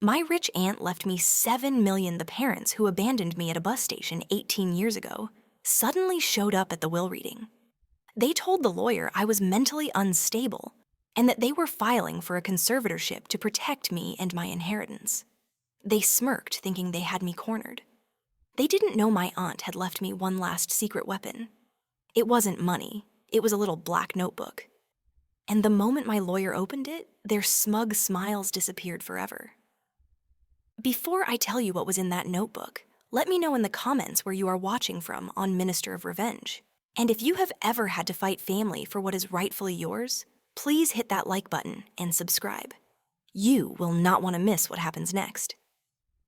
My rich aunt left me 7 million. The parents who abandoned me at a bus station 18 years ago suddenly showed up at the will reading. They told the lawyer I was mentally unstable and that they were filing for a conservatorship to protect me and my inheritance. They smirked, thinking they had me cornered. They didn't know my aunt had left me one last secret weapon. It wasn't money, it was a little black notebook. And the moment my lawyer opened it, their smug smiles disappeared forever. Before I tell you what was in that notebook, let me know in the comments where you are watching from on Minister of Revenge. And if you have ever had to fight family for what is rightfully yours, please hit that like button and subscribe. You will not want to miss what happens next.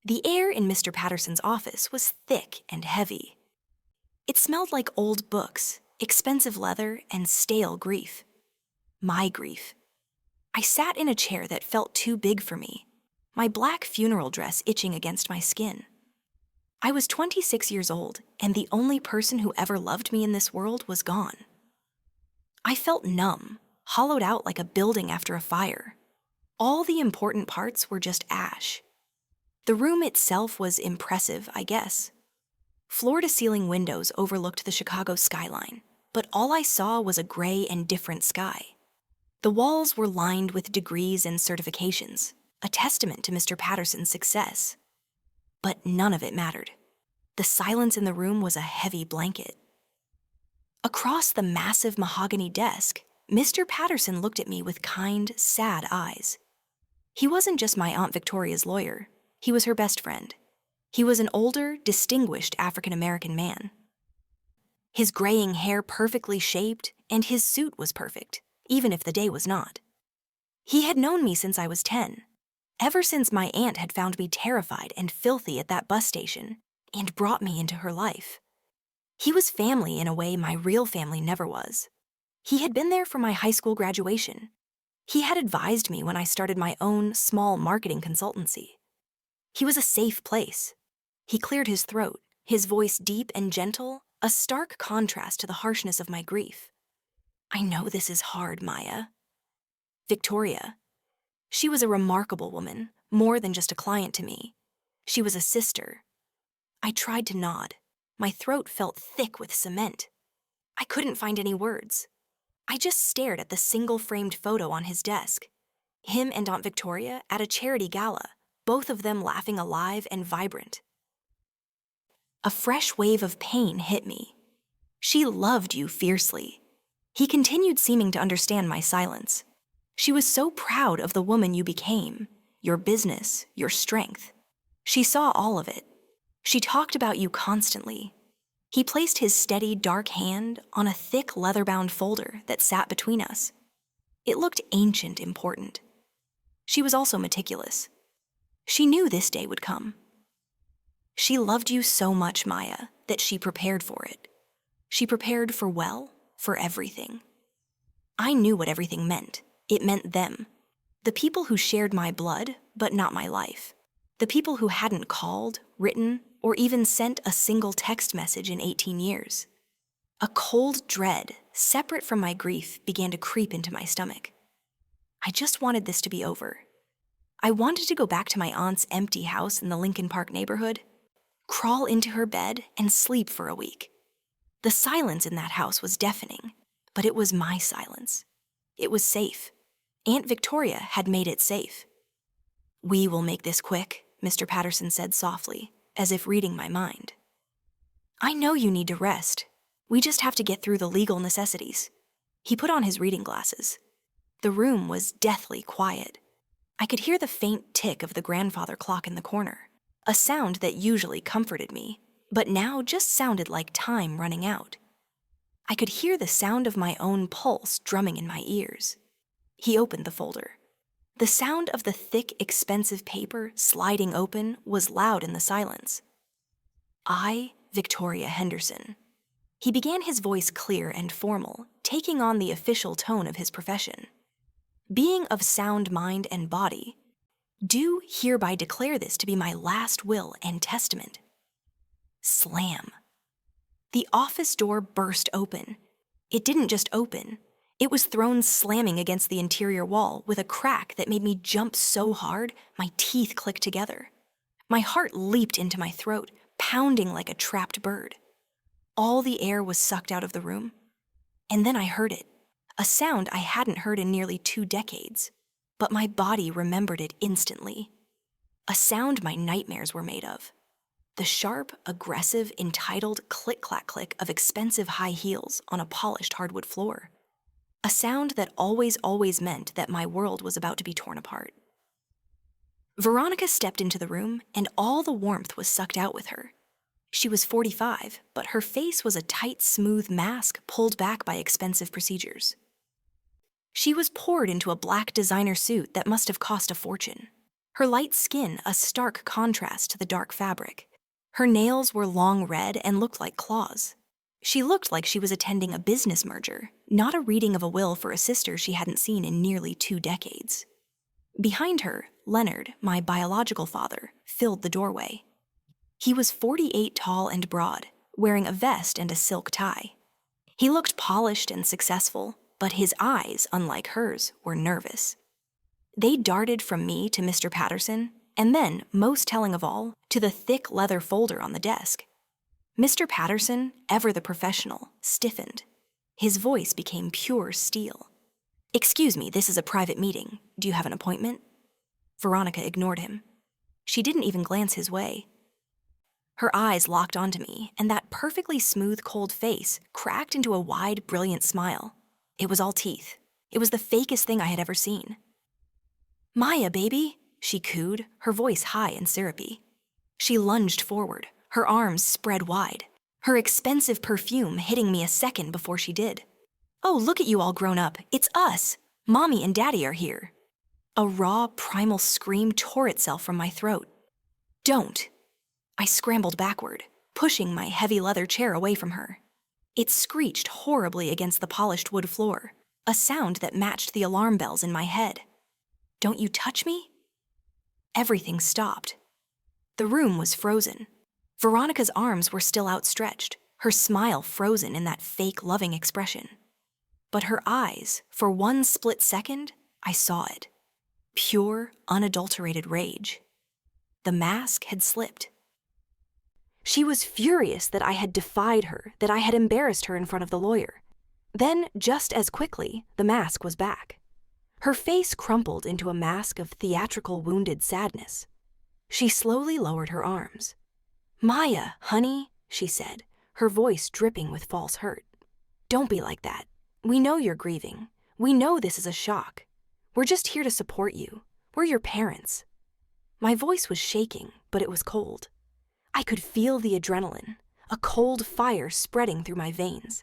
The air in Mr. Patterson's office was thick and heavy. It smelled like old books, expensive leather, and stale grief. My grief. I sat in a chair that felt too big for me, my black funeral dress itching against my skin. I was 26 years old, and the only person who ever loved me in this world was gone. I felt numb, hollowed out like a building after a fire. All the important parts were just ash. The room itself was impressive, I guess. Floor-to-ceiling windows overlooked the Chicago skyline, but all I saw was a gray and different sky. The walls were lined with degrees and certifications, a testament to Mr. Patterson's success. But none of it mattered. The silence in the room was a heavy blanket. Across the massive mahogany desk, Mr. Patterson looked at me with kind, sad eyes. He wasn't just my Aunt Victoria's lawyer. He was her best friend. He was an older, distinguished African-American man. His graying hair perfectly shaped, and his suit was perfect, even if the day was not. He had known me since I was 10, ever since my aunt had found me terrified and filthy at that bus station and brought me into her life. He was family in a way my real family never was. He had been there for my high school graduation. He had advised me when I started my own small marketing consultancy. He was a safe place. He cleared his throat, his voice deep and gentle, a stark contrast to the harshness of my grief. I know this is hard, Maya. Victoria. She was a remarkable woman, more than just a client to me. She was a sister. I tried to nod. My throat felt thick with cement. I couldn't find any words. I just stared at the single-framed photo on his desk. Him and Aunt Victoria at a charity gala, both of them laughing alive and vibrant. A fresh wave of pain hit me. She loved you fiercely. He continued seeming to understand my silence. She was so proud of the woman you became, your business, your strength. She saw all of it. She talked about you constantly. He placed his steady, dark hand on a thick, leather-bound folder that sat between us. It looked ancient, important. She was also meticulous. She knew this day would come. She loved you so much, Maya, that she prepared for it. She prepared for everything. I knew what everything meant. It meant them. The people who shared my blood, but not my life. The people who hadn't called, written, or even sent a single text message in 18 years. A cold dread, separate from my grief, began to creep into my stomach. I just wanted this to be over. I wanted to go back to my aunt's empty house in the Lincoln Park neighborhood, crawl into her bed, and sleep for a week. The silence in that house was deafening, but it was my silence. It was safe. Aunt Victoria had made it safe. "We will make this quick," Mr. Patterson said softly, as if reading my mind. "I know you need to rest. We just have to get through the legal necessities." He put on his reading glasses. The room was deathly quiet. I could hear the faint tick of the grandfather clock in the corner, a sound that usually comforted me, but now just sounded like time running out. I could hear the sound of my own pulse drumming in my ears. He opened the folder. The sound of the thick, expensive paper sliding open was loud in the silence. I, Victoria Henderson. He began his voice clear and formal, taking on the official tone of his profession. Being of sound mind and body, do hereby declare this to be my last will and testament. Slam. The office door burst open. It didn't just open. It was thrown slamming against the interior wall with a crack that made me jump so hard my teeth clicked together. My heart leaped into my throat, pounding like a trapped bird. All the air was sucked out of the room. And then I heard it, a sound I hadn't heard in nearly 2 decades, but my body remembered it instantly. A sound my nightmares were made of. The sharp, aggressive, entitled click-clack-click of expensive high heels on a polished hardwood floor. A sound that always meant that my world was about to be torn apart. Veronica stepped into the room, and all the warmth was sucked out with her. She was 45, but her face was a tight, smooth mask pulled back by expensive procedures. She was poured into a black designer suit that must have cost a fortune. Her light skin a stark contrast to the dark fabric. Her nails were long red and looked like claws. She looked like she was attending a business merger, not a reading of a will for a sister she hadn't seen in nearly 2 decades. Behind her, Leonard, my biological father, filled the doorway. He was 48 tall and broad, wearing a vest and a silk tie. He looked polished and successful, but his eyes, unlike hers, were nervous. They darted from me to Mr. Patterson, and then, most telling of all, to the thick leather folder on the desk. Mr. Patterson, ever the professional, stiffened. His voice became pure steel. "Excuse me, this is a private meeting. Do you have an appointment?" Veronica ignored him. She didn't even glance his way. Her eyes locked onto me, and that perfectly smooth, cold face cracked into a wide, brilliant smile. It was all teeth. It was the fakest thing I had ever seen. "Maya, baby," she cooed, her voice high and syrupy. She lunged forward, her arms spread wide, her expensive perfume hitting me a second before she did. "Oh, look at you all grown up. It's us. Mommy and Daddy are here." A raw, primal scream tore itself from my throat. "Don't." I scrambled backward, pushing my heavy leather chair away from her. It screeched horribly against the polished wood floor, a sound that matched the alarm bells in my head. "Don't you touch me?" Everything stopped. The room was frozen. Veronica's arms were still outstretched, her smile frozen in that fake, loving expression. But her eyes, for one split second, I saw it. Pure, unadulterated rage. The mask had slipped. She was furious that I had defied her, that I had embarrassed her in front of the lawyer. Then, just as quickly, the mask was back. Her face crumpled into a mask of theatrical wounded sadness. She slowly lowered her arms. "Maya, honey," she said, her voice dripping with false hurt. "Don't be like that. We know you're grieving. We know this is a shock. We're just here to support you. We're your parents." My voice was shaking, but it was cold. I could feel the adrenaline, a cold fire spreading through my veins.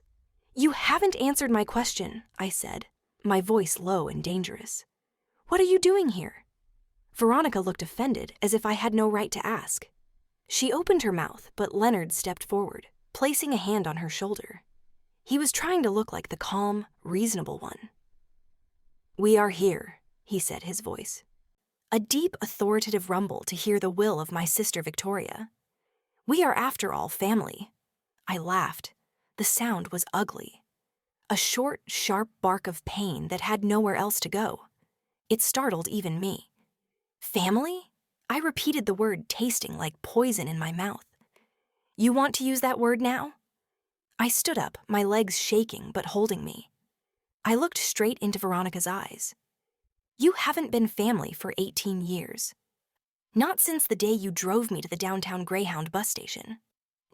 "You haven't answered my question," I said, my voice low and dangerous. "What are you doing here?" Veronica looked offended, as if I had no right to ask. She opened her mouth, but Leonard stepped forward, placing a hand on her shoulder. He was trying to look like the calm, reasonable one. "We are here," he said, his voice. A deep, authoritative rumble to hear the will of my sister Victoria. "We are, after all, family." I laughed. The sound was ugly. A short, sharp bark of pain that had nowhere else to go. It startled even me. "Family?" I repeated the word, tasting like poison in my mouth. "You want to use that word now?" I stood up, my legs shaking but holding me. I looked straight into Veronica's eyes. "You haven't been family for 18 years. Not since the day you drove me to the downtown Greyhound bus station.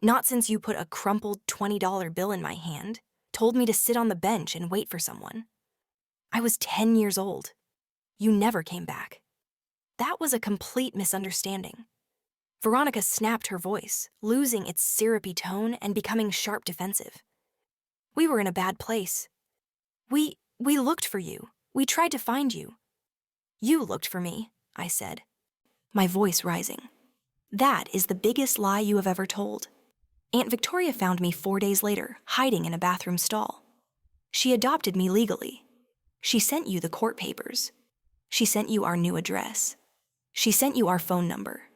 Not since you put a crumpled $20 bill in my hand, told me to sit on the bench and wait for someone. I was 10 years old. You never came back." That was a complete misunderstanding. Veronica snapped her voice, losing its syrupy tone and becoming sharp defensive. "We were in a bad place. We looked for you. We tried to find you." "You looked for me," I said, my voice rising. "That is the biggest lie you have ever told. Aunt Victoria found me 4 days later, hiding in a bathroom stall. She adopted me legally. She sent you the court papers. She sent you our new address. She sent you our phone number.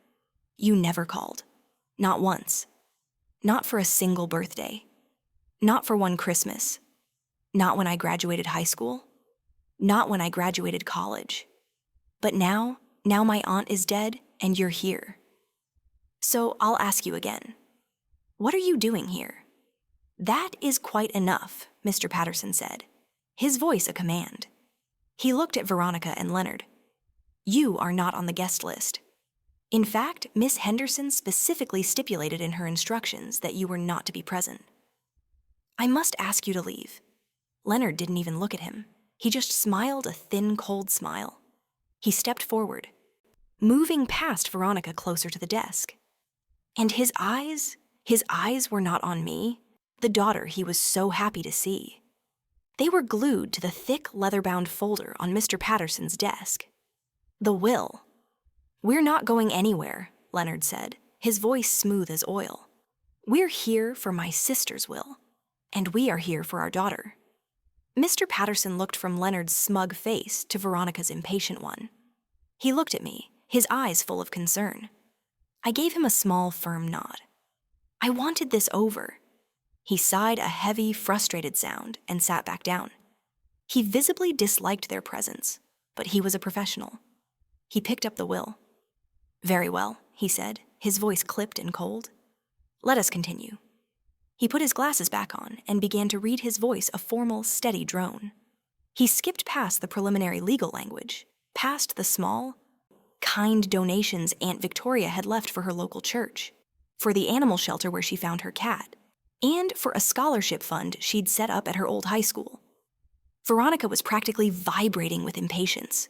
You never called. Not once. Not for a single birthday. Not for one Christmas. Not when I graduated high school. Not when I graduated college. But now my aunt is dead and you're here. So I'll ask you again. What are you doing here?" "That is quite enough," Mr. Patterson said, his voice a command. He looked at Veronica and Leonard. "You are not on the guest list. In fact, Miss Henderson specifically stipulated in her instructions that you were not to be present. I must ask you to leave." Leonard didn't even look at him. He just smiled a thin, cold smile. He stepped forward, moving past Veronica closer to the desk. And his eyes were not on me, the daughter he was so happy to see. They were glued to the thick, leather-bound folder on Mr. Patterson's desk. The will. "We're not going anywhere," Leonard said, his voice smooth as oil. "We're here for my sister's will, and we are here for our daughter." Mr. Patterson looked from Leonard's smug face to Veronica's impatient one. He looked at me, his eyes full of concern. I gave him a small, firm nod. I wanted this over. He sighed a heavy, frustrated sound and sat back down. He visibly disliked their presence, but he was a professional. He picked up the will. "Very well," he said, his voice clipped and cold. "Let us continue." He put his glasses back on and began to read, his voice a formal, steady drone. He skipped past the preliminary legal language, past the small, kind donations Aunt Victoria had left for her local church, for the animal shelter where she found her cat, and for a scholarship fund she'd set up at her old high school. Veronica was practically vibrating with impatience.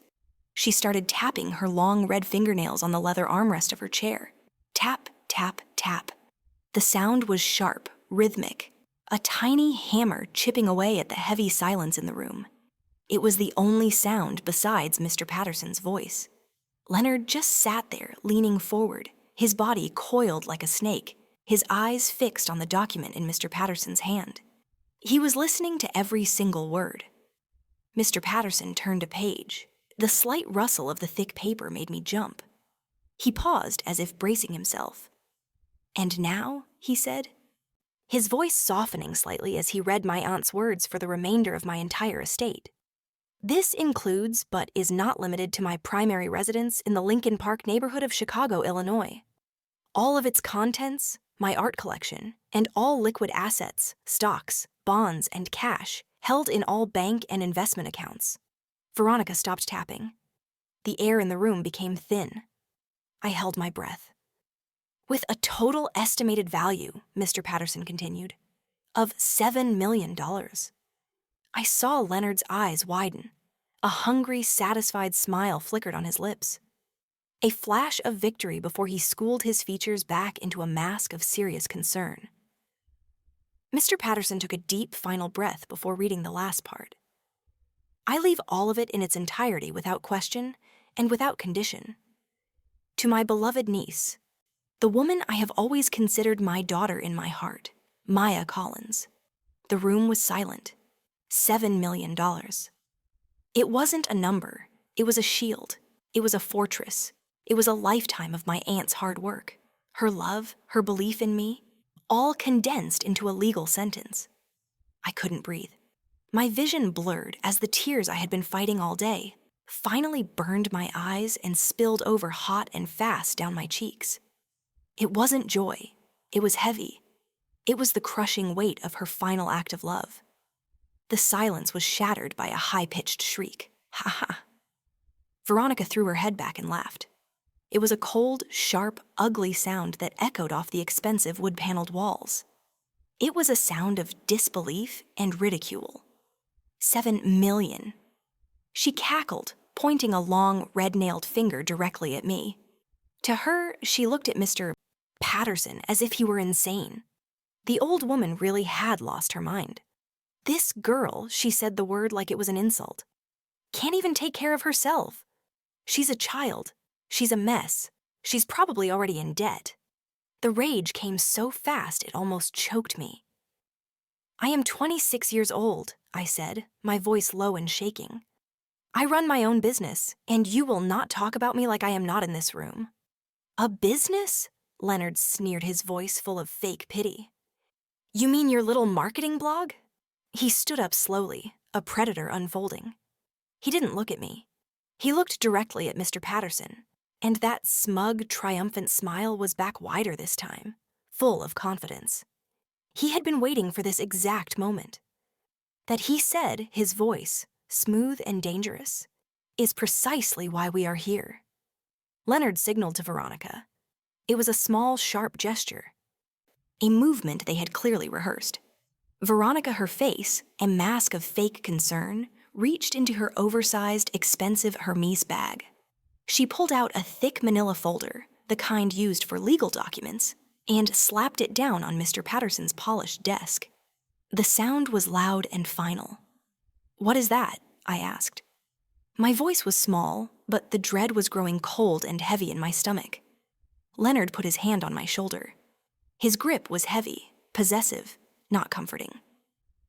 She started tapping her long red fingernails on the leather armrest of her chair. Tap, tap, tap. The sound was sharp, rhythmic, a tiny hammer chipping away at the heavy silence in the room. It was the only sound besides Mr. Patterson's voice. Leonard just sat there, leaning forward, his body coiled like a snake, his eyes fixed on the document in Mr. Patterson's hand. He was listening to every single word. Mr. Patterson turned a page. The slight rustle of the thick paper made me jump. He paused as if bracing himself. "And now," he said, his voice softening slightly as he read my aunt's words for the remainder of my entire estate. "This includes, but is not limited to, my primary residence in the Lincoln Park neighborhood of Chicago, Illinois. All of its contents, my art collection, and all liquid assets, stocks, bonds, and cash held in all bank and investment accounts." Veronica stopped tapping. The air in the room became thin. I held my breath. "With a total estimated value," Mr. Patterson continued, "of $7 million. I saw Leonard's eyes widen. A hungry, satisfied smile flickered on his lips. A flash of victory before he schooled his features back into a mask of serious concern. Mr. Patterson took a deep final breath before reading the last part. "I leave all of it in its entirety without question and without condition. To my beloved niece, the woman I have always considered my daughter in my heart, Maya Collins." The room was silent. $7 million. It wasn't a number. It was a shield. It was a fortress. It was a lifetime of my aunt's hard work, her love, her belief in me, all condensed into a legal sentence. I couldn't breathe. My vision blurred as the tears I had been fighting all day finally burned my eyes and spilled over hot and fast down my cheeks. It wasn't joy. It was heavy. It was the crushing weight of her final act of love. The silence was shattered by a high-pitched shriek. Ha ha. Veronica threw her head back and laughed. It was a cold, sharp, ugly sound that echoed off the expensive wood-paneled walls. It was a sound of disbelief and ridicule. 7 million. She cackled, pointing a long, red-nailed finger directly at me. To her, she looked at Mr. Patterson as if he were insane. The old woman really had lost her mind. This girl, she said the word like it was an insult, can't even take care of herself. She's a child. She's a mess. She's probably already in debt. The rage came so fast it almost choked me. "I am 26 years old," I said, my voice low and shaking. "I run my own business, and you will not talk about me like I am not in this room." "A business?" Leonard sneered, his voice full of fake pity. "You mean your little marketing blog?" He stood up slowly, a predator unfolding. He didn't look at me. He looked directly at Mr. Patterson, and that smug, triumphant smile was back wider this time, full of confidence. He had been waiting for this exact moment. That he said, his voice, smooth and dangerous, is precisely why we are here. Leonard signaled to Veronica. It was a small, sharp gesture, a movement they had clearly rehearsed. Veronica, her face, a mask of fake concern, reached into her oversized, expensive Hermes bag. She pulled out a thick manila folder, the kind used for legal documents, and slapped it down on Mr. Patterson's polished desk. The sound was loud and final. "What is that?" I asked. My voice was small, but the dread was growing cold and heavy in my stomach. Leonard put his hand on my shoulder. His grip was heavy, possessive, not comforting.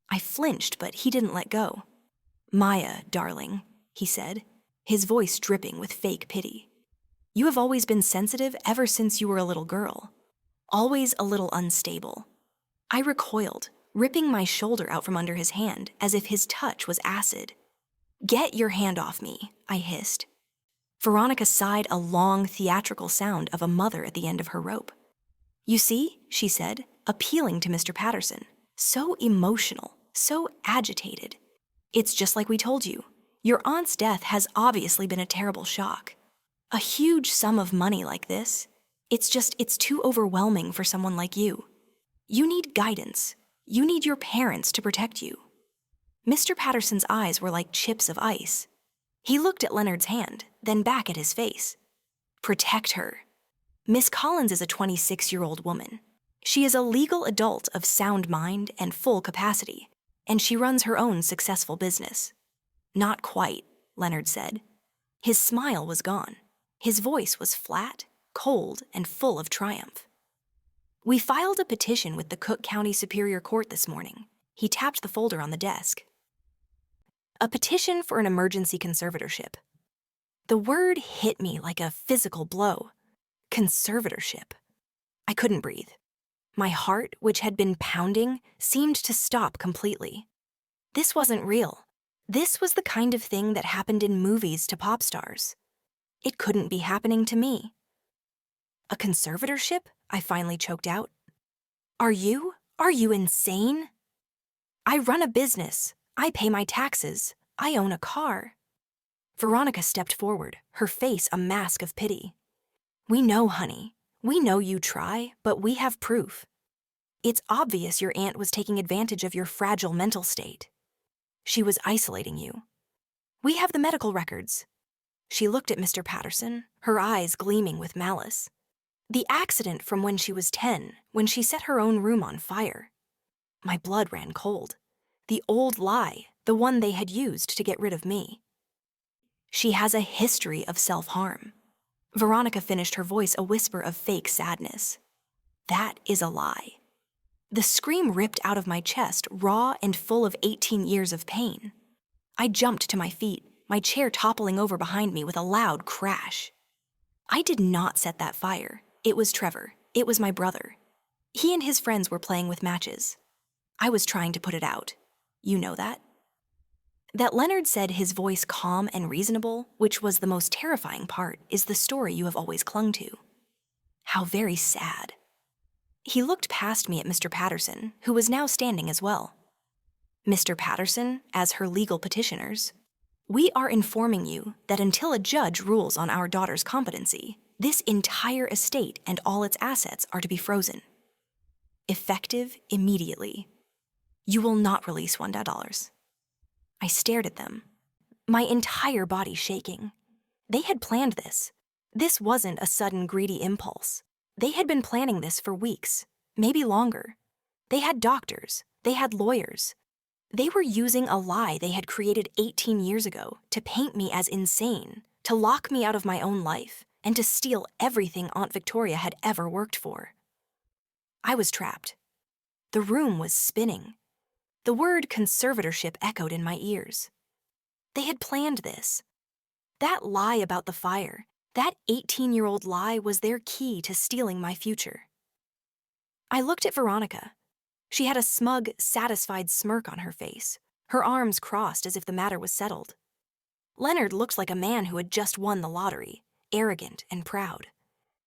I flinched, but he didn't let go. "Maya, darling," he said, his voice dripping with fake pity. "You have always been sensitive ever since you were a little girl. Always a little unstable." I recoiled, ripping my shoulder out from under his hand as if his touch was acid. "Get your hand off me," I hissed. Veronica sighed, a long, theatrical sound of a mother at the end of her rope. "You see," she said, appealing to Mr. Patterson, so emotional, so agitated. "It's just like we told you. Your aunt's death has obviously been a terrible shock. A huge sum of money like this, it's too overwhelming for someone like you. You need guidance. You need your parents to protect you." Mr. Patterson's eyes were like chips of ice. He looked at Leonard's hand, then back at his face. "Protect her. Miss Collins is a 26-year-old woman. She is a legal adult of sound mind and full capacity, and she runs her own successful business." "Not quite," Leonard said. His smile was gone. His voice was flat, cold, and full of triumph. "We filed a petition with the Cook County Superior Court this morning." He tapped the folder on the desk. "A petition for an emergency conservatorship." The word hit me like a physical blow. Conservatorship. I couldn't breathe. My heart, which had been pounding, seemed to stop completely. This wasn't real. This was the kind of thing that happened in movies to pop stars. It couldn't be happening to me. "A conservatorship?" I finally choked out. Are you insane? I run a business. I pay my taxes. I own a car." Veronica stepped forward, her face a mask of pity. "We know, honey. We know you try, but we have proof. It's obvious your aunt was taking advantage of your fragile mental state. She was isolating you. We have the medical records." She looked at Mr. Patterson, her eyes gleaming with malice. "The accident from when she was 10, when she set her own room on fire." My blood ran cold. The old lie, the one they had used to get rid of me. "She has a history of self-harm." Veronica finished, her voice a whisper of fake sadness. "That is a lie." The scream ripped out of my chest, raw and full of 18 years of pain. I jumped to my feet, my chair toppling over behind me with a loud crash. I did not set that fire. It was Trevor. It was my brother. He and his friends were playing with matches. I was trying to put it out. You know that? That Leonard said, his voice calm and reasonable, which was the most terrifying part, is the story you have always clung to. How very sad. He looked past me at Mr. Patterson, who was now standing as well. "Mr. Patterson, as her legal petitioners, we are informing you that until a judge rules on our daughter's competency, this entire estate and all its assets are to be frozen. Effective immediately. You will not release $1. I stared at them, my entire body shaking. They had planned this. This wasn't a sudden greedy impulse. They had been planning this for weeks, maybe longer. They had doctors. They had lawyers. They were using a lie they had created 18 years ago to paint me as insane, to lock me out of my own life, and to steal everything Aunt Victoria had ever worked for. I was trapped. The room was spinning. The word conservatorship echoed in my ears. They had planned this. That lie about the fire, that 18-year-old lie was their key to stealing my future. I looked at Veronica. She had a smug, satisfied smirk on her face, her arms crossed as if the matter was settled. Leonard looked like a man who had just won the lottery, arrogant and proud.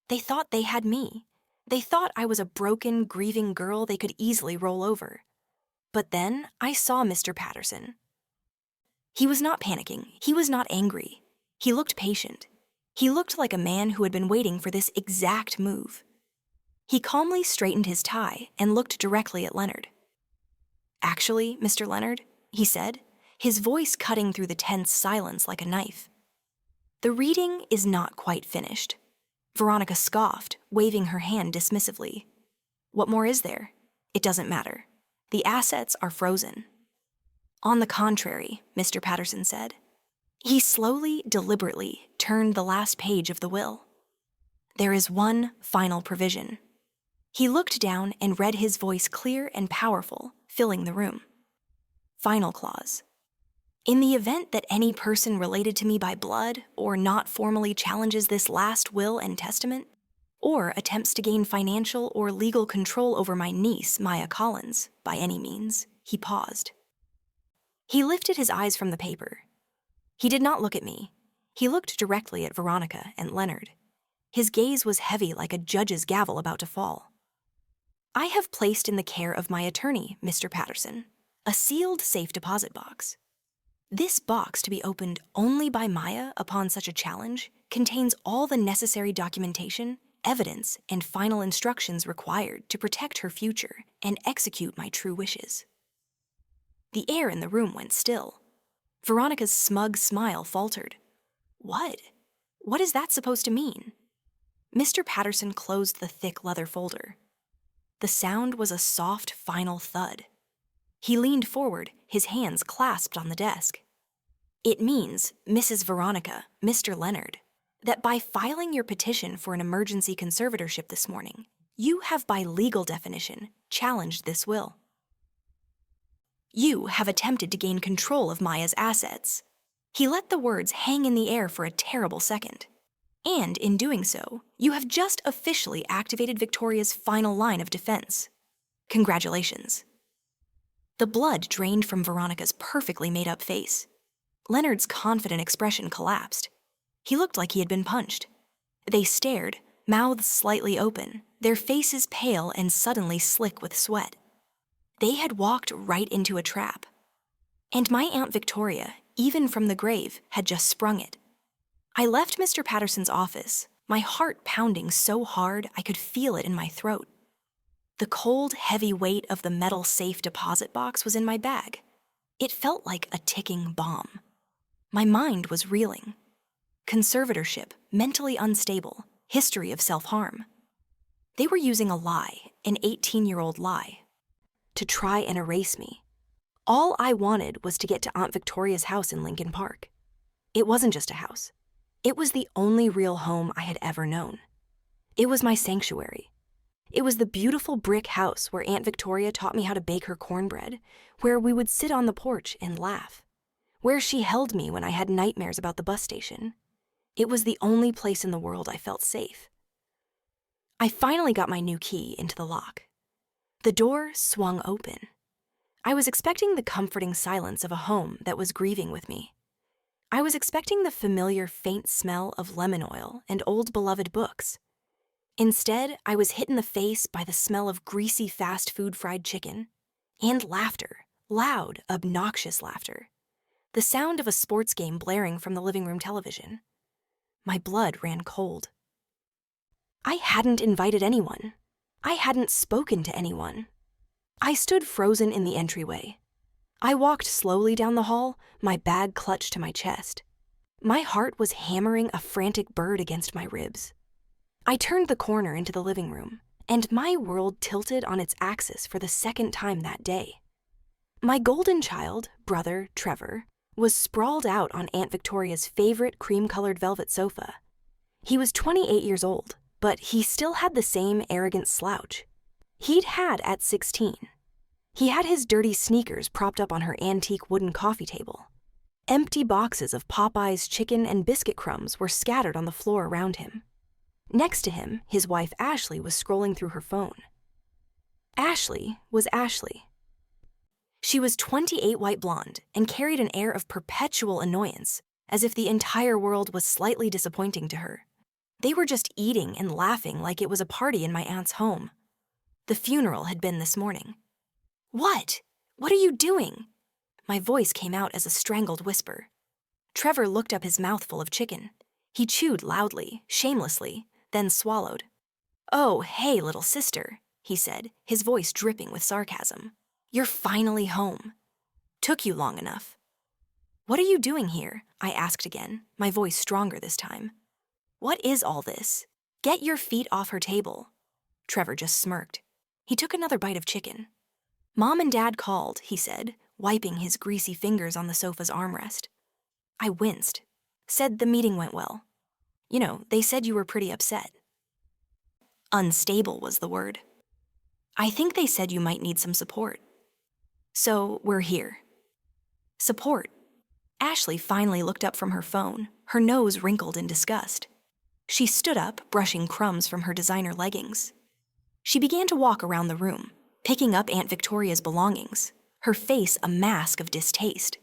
They thought they had me. They thought I was a broken, grieving girl they could easily roll over. But then I saw Mr. Patterson. He was not panicking. He was not angry. He looked patient. He looked like a man who had been waiting for this exact move. He calmly straightened his tie and looked directly at Leonard. "Actually, Mr. Leonard," he said, his voice cutting through the tense silence like a knife, "the reading is not quite finished." Veronica scoffed, waving her hand dismissively. "What more is there? It doesn't matter. The assets are frozen." "On the contrary," Mr. Patterson said. He slowly, deliberately turned the last page of the will. "There is one final provision." He looked down and read his voice clear and powerful, filling the room. "Final clause. In the event that any person related to me by blood or not formally challenges this last will and testament, or attempts to gain financial or legal control over my niece, Maya Collins, by any means," he paused. He lifted his eyes from the paper. He did not look at me. He looked directly at Veronica and Leonard. His gaze was heavy like a judge's gavel about to fall. "I have placed in the care of my attorney, Mr. Patterson, a sealed safe deposit box. This box, to be opened only by Maya upon such a challenge, contains all the necessary documentation, evidence, and final instructions required to protect her future and execute my true wishes." The air in the room went still. Veronica's smug smile faltered. "What? What is that supposed to mean?" Mr. Patterson closed the thick leather folder. The sound was a soft, final thud. He leaned forward, his hands clasped on the desk. "It means, Mrs. Veronica, Mr. Leonard, that by filing your petition for an emergency conservatorship this morning, you have by legal definition challenged this will. You have attempted to gain control of Maya's assets." He let the words hang in the air for a terrible second. "And in doing so, you have just officially activated Victoria's final line of defense. Congratulations." The blood drained from Veronica's perfectly made-up face. Leonard's confident expression collapsed. He looked like he had been punched. They stared, mouths slightly open, their faces pale and suddenly slick with sweat. They had walked right into a trap. And my Aunt Victoria, even from the grave, had just sprung it. I left Mr. Patterson's office, my heart pounding so hard I could feel it in my throat. The cold, heavy weight of the metal safe deposit box was in my bag. It felt like a ticking bomb. My mind was reeling. Conservatorship, mentally unstable, history of self-harm. They were using a lie, an 18-year-old lie, to try and erase me. All I wanted was to get to Aunt Victoria's house in Lincoln Park. It wasn't just a house. It was the only real home I had ever known. It was my sanctuary. It was the beautiful brick house where Aunt Victoria taught me how to bake her cornbread, where we would sit on the porch and laugh, where she held me when I had nightmares about the bus station. It was the only place in the world I felt safe. I finally got my new key into the lock. The door swung open. I was expecting the comforting silence of a home that was grieving with me. I was expecting the familiar faint smell of lemon oil and old beloved books. Instead, I was hit in the face by the smell of greasy fast food fried chicken and laughter, loud, obnoxious laughter. The sound of a sports game blaring from the living room television. My blood ran cold. I hadn't invited anyone. I hadn't spoken to anyone. I stood frozen in the entryway. I walked slowly down the hall, my bag clutched to my chest. My heart was hammering a frantic bird against my ribs. I turned the corner into the living room, and my world tilted on its axis for the second time that day. My golden child, brother, Trevor, was sprawled out on Aunt Victoria's favorite cream-colored velvet sofa. He was 28 years old, but he still had the same arrogant slouch he'd had at 16. He had his dirty sneakers propped up on her antique wooden coffee table. Empty boxes of Popeye's chicken and biscuit crumbs were scattered on the floor around him. Next to him, his wife Ashley was scrolling through her phone. Ashley was Ashley. She was 28, white blonde, and carried an air of perpetual annoyance, as if the entire world was slightly disappointing to her. They were just eating and laughing like it was a party in my aunt's home. The funeral had been this morning. What? What are you doing? My voice came out as a strangled whisper. Trevor looked up, his mouth full of chicken. He chewed loudly, shamelessly, then swallowed. "Oh, hey, little sister," he said, his voice dripping with sarcasm. "You're finally home. Took you long enough." "What are you doing here?" I asked again, my voice stronger this time. "What is all this? Get your feet off her table." Trevor just smirked. He took another bite of chicken. "Mom and Dad called," he said, wiping his greasy fingers on the sofa's armrest. I winced. "Said the meeting went well. You know, they said you were pretty upset." Unstable was the word. "I think they said you might need some support. So we're here." Support. Ashley finally looked up from her phone, her nose wrinkled in disgust. She stood up, brushing crumbs from her designer leggings. She began to walk around the room, picking up Aunt Victoria's belongings, her face a mask of distaste.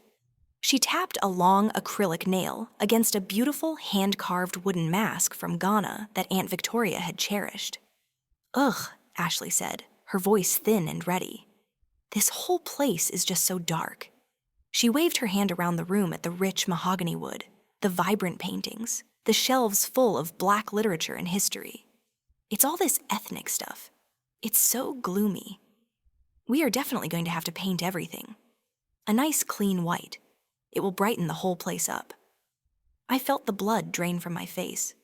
She tapped a long acrylic nail against a beautiful hand-carved wooden mask from Ghana that Aunt Victoria had cherished. "Ugh," Ashley said, her voice thin and ready. "This whole place is just so dark." She waved her hand around the room at the rich mahogany wood, the vibrant paintings, the shelves full of Black literature and history. "It's all this ethnic stuff. It's so gloomy. We are definitely going to have to paint everything. A nice clean white. It will brighten the whole place up." I felt the blood drain from my face.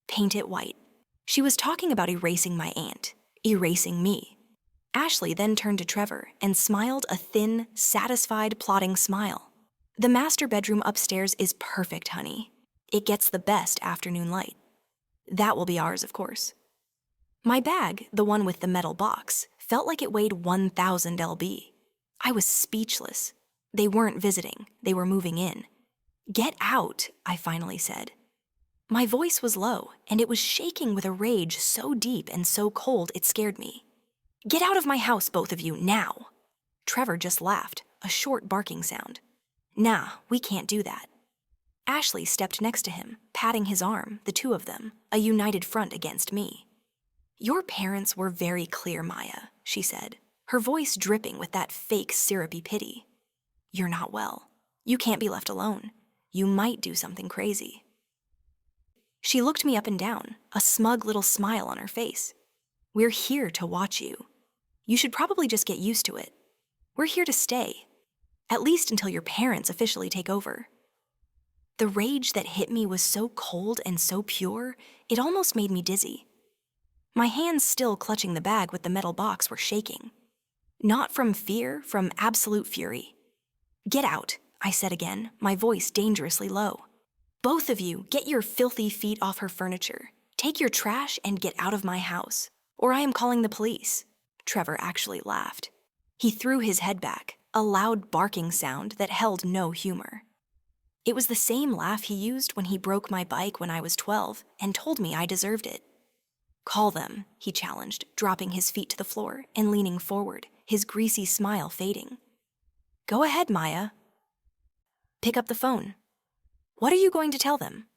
Paint it white. She was talking about erasing my aunt, erasing me. Ashley then turned to Trevor and smiled a thin, satisfied, plotting smile. "The master bedroom upstairs is perfect, honey. It gets the best afternoon light. That will be ours, of course." My bag, the one with the metal box, felt like it weighed 1,000 lb. I was speechless. They weren't visiting, they were moving in. "Get out," I finally said. My voice was low, and it was shaking with a rage so deep and so cold it scared me. "Get out of my house, both of you, now." Trevor just laughed, a short barking sound. "Nah, we can't do that." Ashley stepped next to him, patting his arm, the two of them, a united front against me. "Your parents were very clear, Maya," she said, her voice dripping with that fake syrupy pity. "You're not well. You can't be left alone. You might do something crazy." She looked me up and down, a smug little smile on her face. "We're here to watch you. You should probably just get used to it. We're here to stay, at least until your parents officially take over." The rage that hit me was so cold and so pure, it almost made me dizzy. My hands still clutching the bag with the metal box were shaking. Not from fear, from absolute fury. "Get out," I said again, my voice dangerously low. "Both of you, get your filthy feet off her furniture. Take your trash and get out of my house, or I am calling the police." Trevor actually laughed. He threw his head back, a loud barking sound that held no humor. It was the same laugh he used when he broke my bike when I was 12 and told me I deserved it. "Call them," he challenged, dropping his feet to the floor and leaning forward, his greasy smile fading. "Go ahead, Maya." "Pick up the phone." "What are you going to tell them?"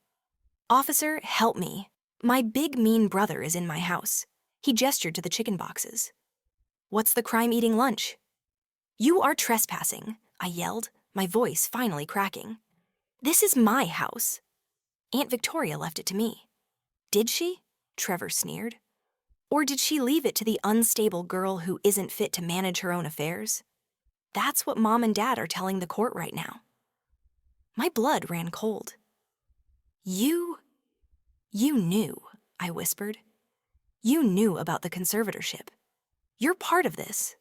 "Officer, help me. My big mean brother is in my house." He gestured to the chicken boxes. "What's the crime eating lunch?" "You are trespassing," I yelled, my voice finally cracking. "This is my house." "Aunt Victoria left it to me." "Did she?" Trevor sneered. "Or did she leave it to the unstable girl who isn't fit to manage her own affairs? That's what Mom and Dad are telling the court right now." My blood ran cold. You knew," I whispered. "You knew about the conservatorship. You're part of this."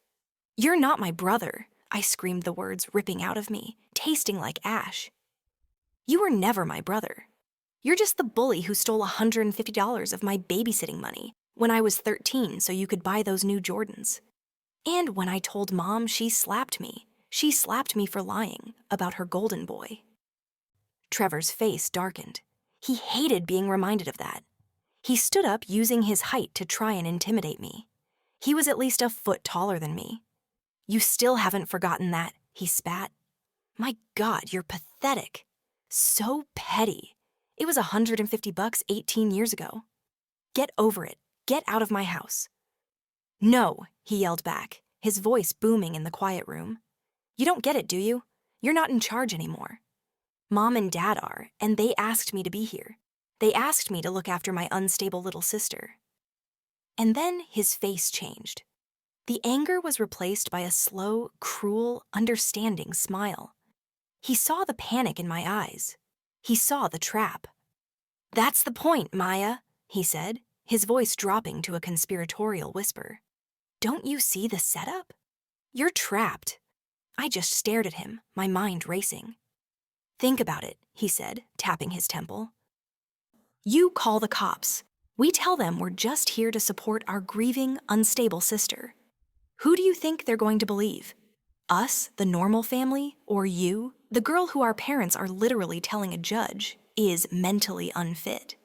"You're not my brother," I screamed, the words ripping out of me, tasting like ash. "You were never my brother. You're just the bully who stole $150 of my babysitting money when I was 13 so you could buy those new Jordans. And when I told Mom, she slapped me. She slapped me for lying about her golden boy." Trevor's face darkened. He hated being reminded of that. He stood up, using his height to try and intimidate me. He was at least a foot taller than me. "You still haven't forgotten that," he spat. "My God, you're pathetic. So petty. It was $150 18 years ago. Get over it. Get out of my house." "No," he yelled back, his voice booming in the quiet room. "You don't get it, do you? You're not in charge anymore. Mom and Dad are, and they asked me to be here. They asked me to look after my unstable little sister." And then his face changed. The anger was replaced by a slow, cruel, understanding smile. He saw the panic in my eyes. He saw the trap. "That's the point, Maya," he said, his voice dropping to a conspiratorial whisper. "Don't you see the setup? You're trapped." I just stared at him, my mind racing. "Think about it," he said, tapping his temple. "You call the cops. We tell them we're just here to support our grieving, unstable sister. Who do you think they're going to believe? Us, the normal family, or you, the girl who our parents are literally telling a judge is mentally unfit?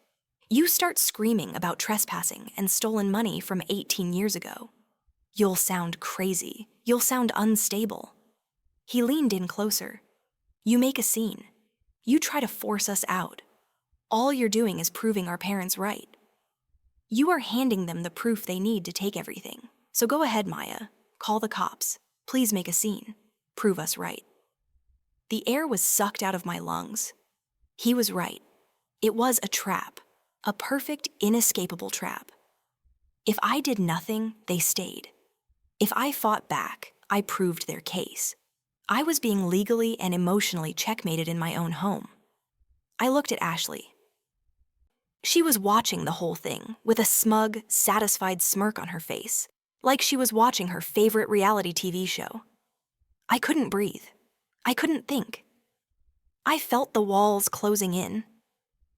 You start screaming about trespassing and stolen money from 18 years ago. You'll sound crazy. You'll sound unstable." He leaned in closer. "You make a scene. You try to force us out. All you're doing is proving our parents right. You are handing them the proof they need to take everything. So go ahead, Maya. Call the cops. Please make a scene. Prove us right." The air was sucked out of my lungs. He was right. It was a trap. A perfect, inescapable trap. If I did nothing, they stayed. If I fought back, I proved their case. I was being legally and emotionally checkmated in my own home. I looked at Ashley. She was watching the whole thing with a smug, satisfied smirk on her face, like she was watching her favorite reality TV show. I couldn't breathe. I couldn't think. I felt the walls closing in.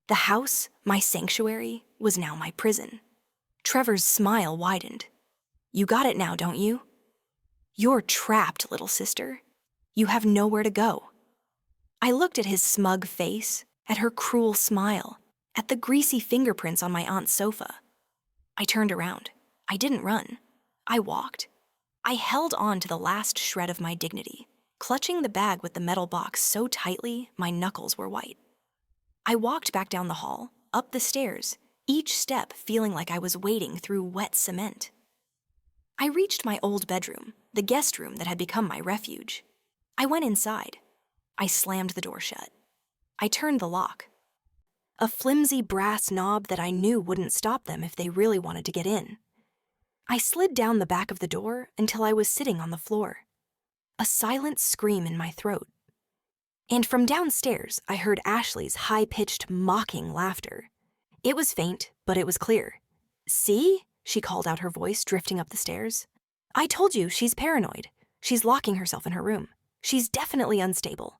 The house, my sanctuary, was now my prison. Trevor's smile widened. "You got it now, don't you? You're trapped, little sister. You have nowhere to go." I looked at his smug face, at her cruel smile, at the greasy fingerprints on my aunt's sofa. I turned around. I didn't run. I walked. I held on to the last shred of my dignity, clutching the bag with the metal box so tightly my knuckles were white. I walked back down the hall, up the stairs, each step feeling like I was wading through wet cement. I reached my old bedroom, the guest room that had become my refuge. I went inside. I slammed the door shut. I turned the lock. A flimsy brass knob that I knew wouldn't stop them if they really wanted to get in. I slid down the back of the door until I was sitting on the floor. A silent scream in my throat. And from downstairs, I heard Ashley's high-pitched, mocking laughter. It was faint, but it was clear. "See?" she called out, her voice drifting up the stairs. "I told you, she's paranoid. She's locking herself in her room. She's definitely unstable."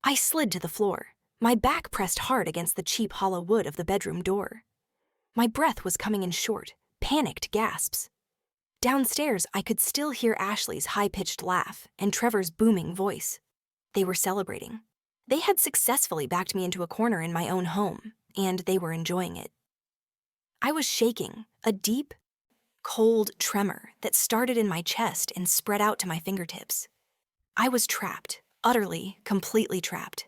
I slid to the floor, my back pressed hard against the cheap hollow wood of the bedroom door. My breath was coming in short, panicked gasps. Downstairs, I could still hear Ashley's high-pitched laugh and Trevor's booming voice. They were celebrating. They had successfully backed me into a corner in my own home, and they were enjoying it. I was shaking, a deep, cold tremor that started in my chest and spread out to my fingertips. I was trapped, utterly, completely trapped.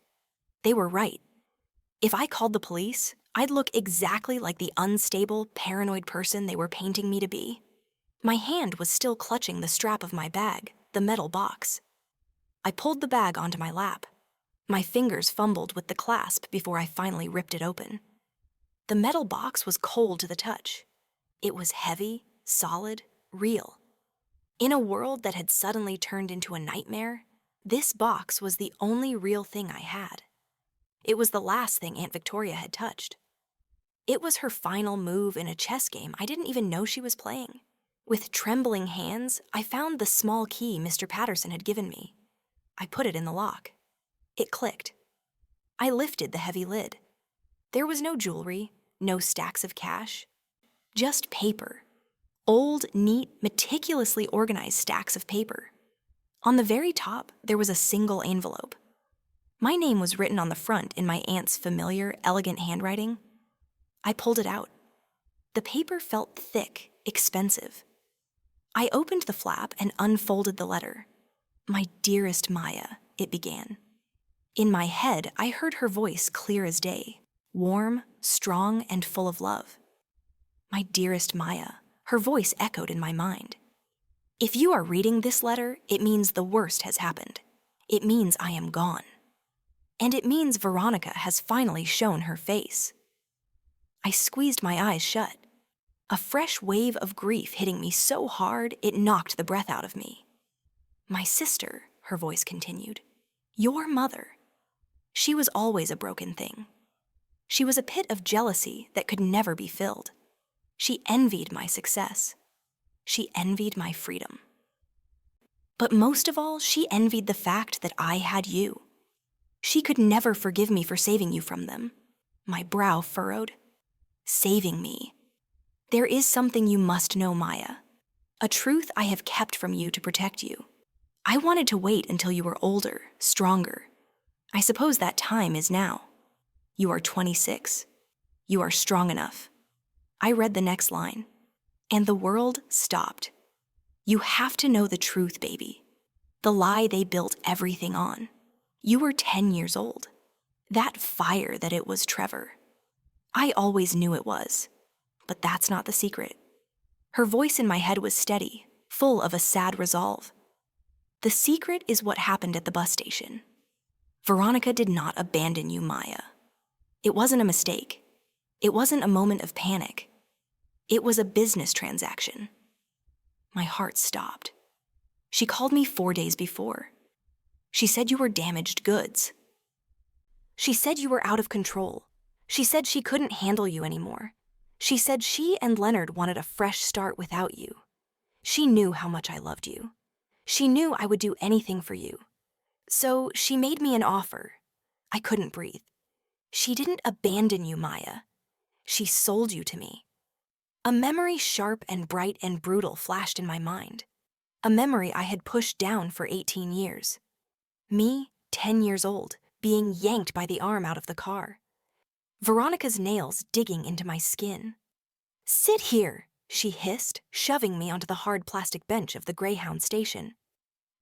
They were right. If I called the police, I'd look exactly like the unstable, paranoid person they were painting me to be. My hand was still clutching the strap of my bag, the metal box. I pulled the bag onto my lap. My fingers fumbled with the clasp before I finally ripped it open. The metal box was cold to the touch. It was heavy, solid, real. In a world that had suddenly turned into a nightmare, this box was the only real thing I had. It was the last thing Aunt Victoria had touched. It was her final move in a chess game I didn't even know she was playing. With trembling hands, I found the small key Mr. Patterson had given me. I put it in the lock. It clicked. I lifted the heavy lid. There was no jewelry, no stacks of cash, just paper. Old, neat, meticulously organized stacks of paper. On the very top, there was a single envelope. My name was written on the front in my aunt's familiar, elegant handwriting. I pulled it out. The paper felt thick, expensive. I opened the flap and unfolded the letter. "My dearest Maya," it began. In my head, I heard her voice clear as day, warm, strong, and full of love. "My dearest Maya," her voice echoed in my mind. If you are reading this letter, it means the worst has happened. It means I am gone. And it means Veronica has finally shown her face. I squeezed my eyes shut, a fresh wave of grief hitting me so hard it knocked the breath out of me. "My sister," her voice continued, "your mother. She was always a broken thing. She was a pit of jealousy that could never be filled. She envied my success. She envied my freedom. But most of all, she envied the fact that I had you. She could never forgive me for saving you from them." My brow furrowed. "Saving me. There is something you must know, Maya. A truth I have kept from you to protect you. I wanted to wait until you were older, stronger. I suppose that time is now. You are 26. You are strong enough." I read the next line, and the world stopped. "You have to know the truth, baby. The lie they built everything on. You were 10 years old. That fire that it was Trevor. I always knew it was, but that's not the secret." Her voice in my head was steady, full of a sad resolve. "The secret is what happened at the bus station. Veronica did not abandon you, Maya. It wasn't a mistake. It wasn't a moment of panic. It was a business transaction." My heart stopped. "She called me 4 days before. She said you were damaged goods. She said you were out of control. She said she couldn't handle you anymore. She said she and Leonard wanted a fresh start without you. She knew how much I loved you. She knew I would do anything for you. So she made me an offer. I couldn't breathe. She didn't abandon you, Maya. She sold you to me." A memory sharp and bright and brutal flashed in my mind. A memory I had pushed down for 18 years. Me, 10 years old, being yanked by the arm out of the car. Veronica's nails digging into my skin. "Sit here," she hissed, shoving me onto the hard plastic bench of the Greyhound station.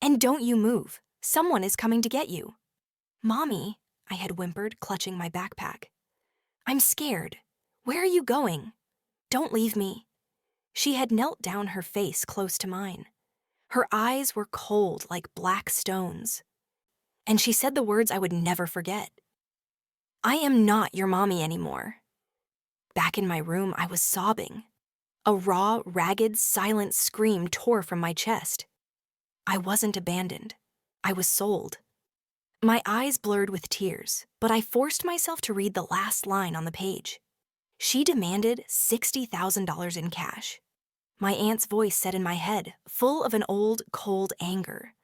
"And don't you move. Someone is coming to get you." "Mommy," I had whimpered, clutching my backpack. "I'm scared. Where are you going? Don't leave me." She had knelt down, her face close to mine. Her eyes were cold like black stones. And she said the words I would never forget. "I am not your mommy anymore." Back in my room, I was sobbing. A raw, ragged, silent scream tore from my chest. I wasn't abandoned. I was sold. My eyes blurred with tears, but I forced myself to read the last line on the page. She demanded $60,000 in cash. My aunt's voice said in my head, full of an old, cold anger.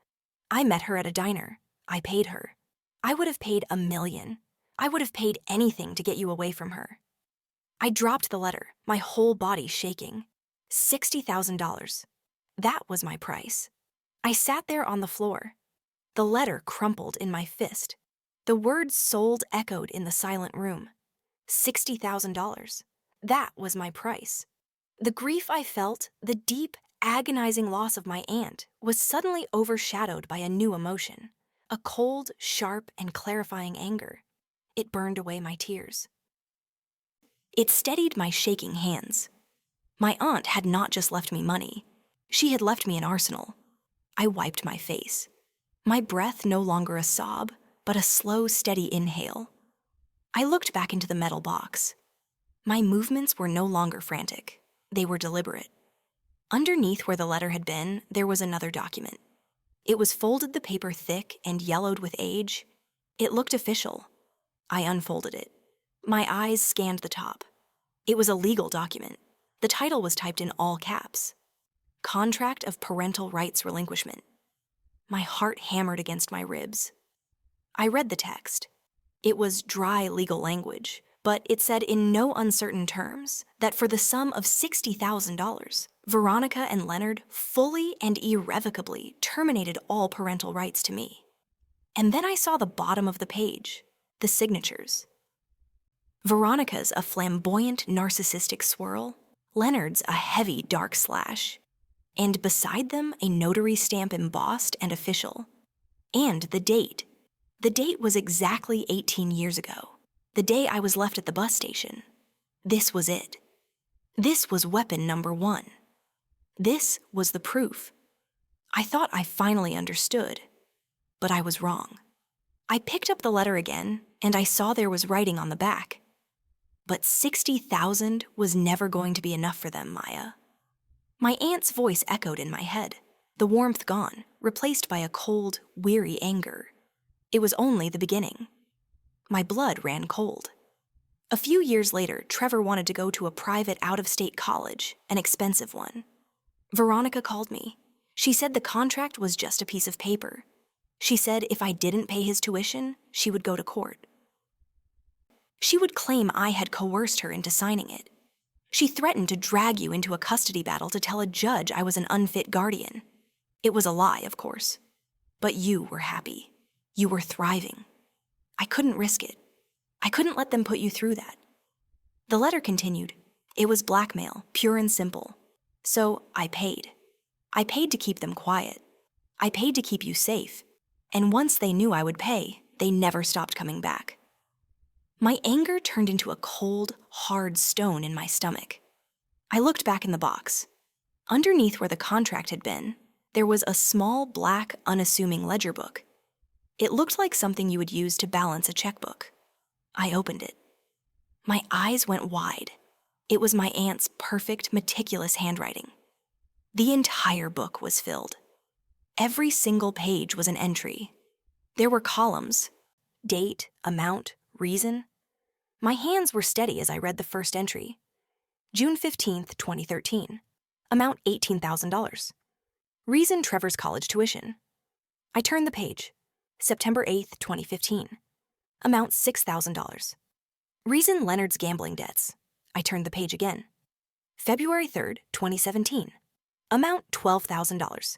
I met her at a diner. I paid her. I would have paid $1 million. I would have paid anything to get you away from her. I dropped the letter, my whole body shaking. $60,000. That was my price. I sat there on the floor. The letter crumpled in my fist. The word sold echoed in the silent room. $60,000. That was my price. The grief I felt, the deep, agonizing loss of my aunt, was suddenly overshadowed by a new emotion. A cold, sharp, and clarifying anger. It burned away my tears. It steadied my shaking hands. My aunt had not just left me money. She had left me an arsenal. I wiped my face. My breath no longer a sob, but a slow, steady inhale. I looked back into the metal box. My movements were no longer frantic. They were deliberate. Underneath where the letter had been, there was another document. It was folded, the paper thick and yellowed with age. It looked official. I unfolded it. My eyes scanned the top. It was a legal document. The title was typed in all caps. Contract of Parental Rights Relinquishment. My heart hammered against my ribs. I read the text. It was dry legal language, but it said in no uncertain terms that for the sum of $60,000, Veronica and Leonard fully and irrevocably terminated all parental rights to me. And then I saw the bottom of the page, the signatures. Veronica's a flamboyant, narcissistic swirl. Leonard's a heavy, dark slash. and beside them a notary stamp embossed and official. And the date. The date was exactly 18 years ago, the day I was left at the bus station. This was it. This was weapon number 1. This was the proof. I thought I finally understood, but I was wrong. I picked up the letter again, and I saw there was writing on the back. But $60,000 was never going to be enough for them, Maya. My aunt's voice echoed in my head, the warmth gone, replaced by a cold, weary anger. It was only the beginning. My blood ran cold. A few years later, Trevor wanted to go to a private out-of-state college, an expensive one. Veronica called me. She said the contract was just a piece of paper. She said if I didn't pay his tuition, she would go to court. She would claim I had coerced her into signing it. She threatened to drag you into a custody battle to tell a judge I was an unfit guardian. It was a lie, of course. But you were happy. You were thriving. I couldn't risk it. I couldn't let them put you through that. The letter continued. It was blackmail, pure and simple. So I paid. I paid to keep them quiet. I paid to keep you safe. And once they knew I would pay, they never stopped coming back. My anger turned into a cold, hard stone in my stomach. I looked back in the box. Underneath where the contract had been, there was a small, black, unassuming ledger book. It looked like something you would use to balance a checkbook. I opened it. My eyes went wide. It was my aunt's perfect, meticulous handwriting. The entire book was filled. Every single page was an entry. There were columns: date, amount, reason. My hands were steady as I read the first entry. June 15th, 2013. Amount $18,000. Reason Trevor's college tuition. I turned the page. September 8th, 2015. Amount $6,000. Reason Leonard's gambling debts. I turned the page again. February 3rd, 2017. Amount $12,000.